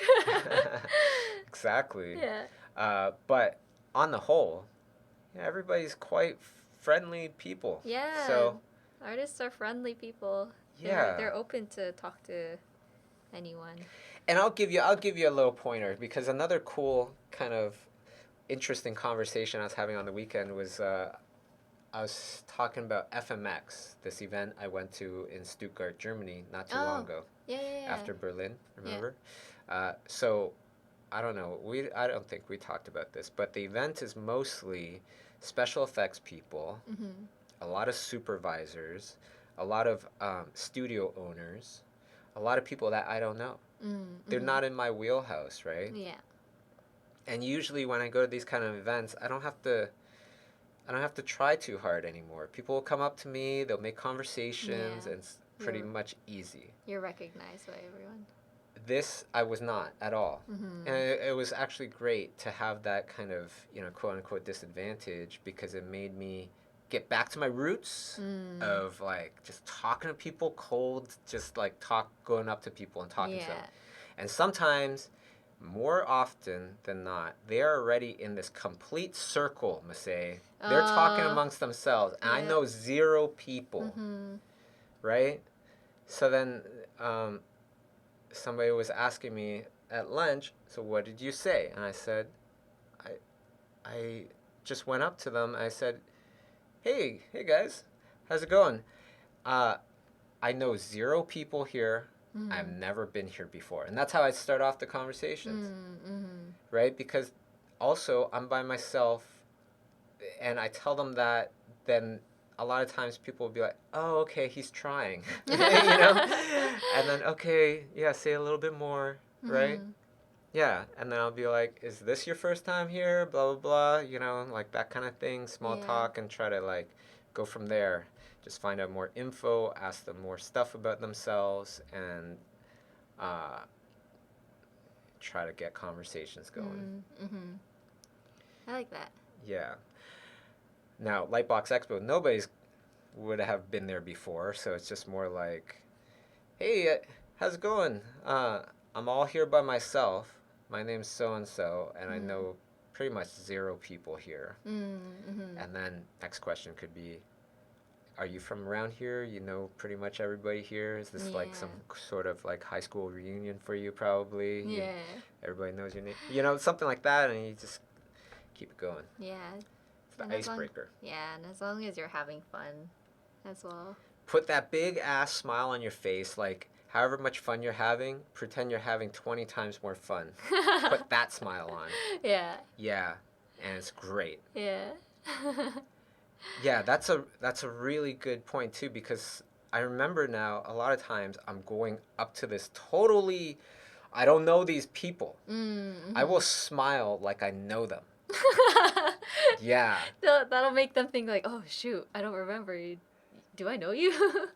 Exactly. Yeah. But on the whole, everybody's quite friendly people. Yeah. So artists are friendly people. yeah, They're open to talk to anyone. and I'll give you a little pointer, because another cool kind of interesting conversation I was having on the weekend was I was talking about FMX, this event I went to in Stuttgart, Germany, not too long ago. Yeah. After Berlin, remember? So I don't know. I don't think we talked about this, but the event is mostly special effects people, a lot of supervisors, a lot of studio owners, a lot of people that I don't know. They're not in my wheelhouse, right? Yeah. And usually when I go to these kind of events, I don't have to try too hard anymore. People will come up to me, they'll make conversations, and it's pretty much easy. You're recognized by everyone. This I was not at all. And it was actually great to have that kind of, quote unquote disadvantage, because it made me get back to my roots of like just talking to people cold, just like going up to people and talking to them. And sometimes, more often than not, they are already in this complete circle, Masay. They're talking amongst themselves, and I know zero people, right? So then somebody was asking me at lunch, so what did you say? And I said, I just went up to them. I said, hey guys, how's it going? I know zero people here. I've never been here before. And that's how I start off the conversations, right? Because also I'm by myself, and I tell them that, then a lot of times people will be like, oh, okay, he's trying, And then, okay, yeah, say a little bit more, right? Yeah, and then I'll be like, is this your first time here? Blah, blah, blah, like that kind of thing, small talk, and try to like go from there. Just find out more info, ask them more stuff about themselves, and try to get conversations going. Mm-hmm. I like that. Yeah. Now, Lightbox Expo, nobody's would have been there before, so it's just more like, hey, how's it going? I'm all here by myself. My name's so and so, and I know pretty much 0 people here. Mm-hmm. And then next question could be, are you from around here? You know pretty much everybody here. Is this like some sort of like high school reunion for you? Probably. Yeah. Everybody knows your name. You know, something like that, and you just keep it going. Yeah. It's the icebreaker. Yeah, and as long as you're having fun as well. Put that big ass smile on your face, like however much fun you're having, pretend you're having 20 times more fun. Put that smile on. Yeah. Yeah, and it's great. Yeah. Yeah, that's a really good point too, because I remember now a lot of times I'm going up to this totally, I don't know these people. Mm-hmm. I will smile like I know them. Yeah. That'll make them think like, oh shoot, I don't remember you. Do I know you?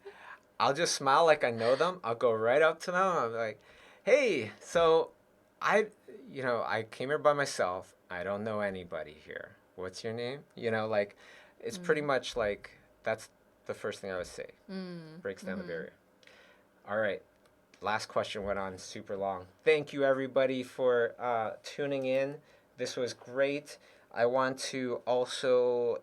I'll just smile like I know them. I'll go right up to them. I'm like, hey, so I came here by myself. I don't know anybody here. What's your name? Like, it's pretty much like that's the first thing I would say. Breaks down the barrier. All right. Last question went on super long. Thank you, everybody, for tuning in. This was great. I want to also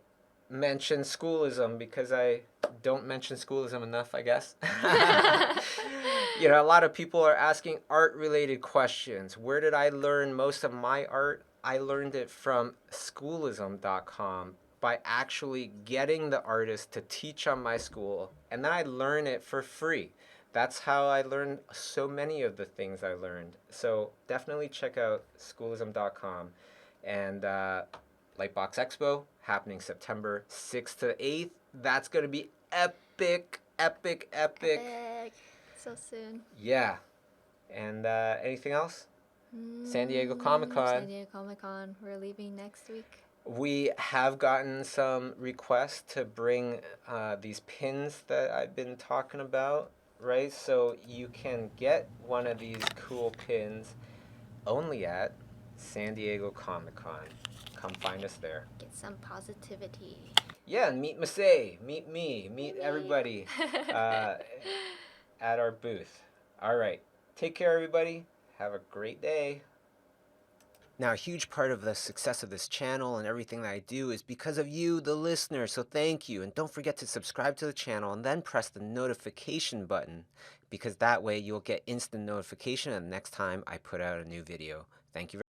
mention schoolism because I don't mention schoolism enough, I guess. A lot of people are asking art-related questions. Where did I learn most of my art? I learned it from schoolism.com by actually getting the artist to teach on my school, and then I learn it for free. That's how I learned so many of the things I learned. So definitely check out schoolism.com. And Lightbox Expo happening September 6th to 8th. That's going to be epic, epic, epic. Epic. So soon. Yeah. And anything else? San Diego Comic-Con. San Diego Comic-Con. We're leaving next week. We have gotten some requests to bring these pins that I've been talking about, right? So you can get one of these cool pins only at San Diego Comic-Con. Come find us there. Get some positivity. Yeah, and meet Masay, meet me, meet everybody at our booth. All right. Take care, everybody. Have a great day. Now, a huge part of the success of this channel and everything that I do is because of you, the listener, so thank you. And don't forget to subscribe to the channel and then press the notification button, because that way you'll get instant notification the next time I put out a new video. Thank you very much.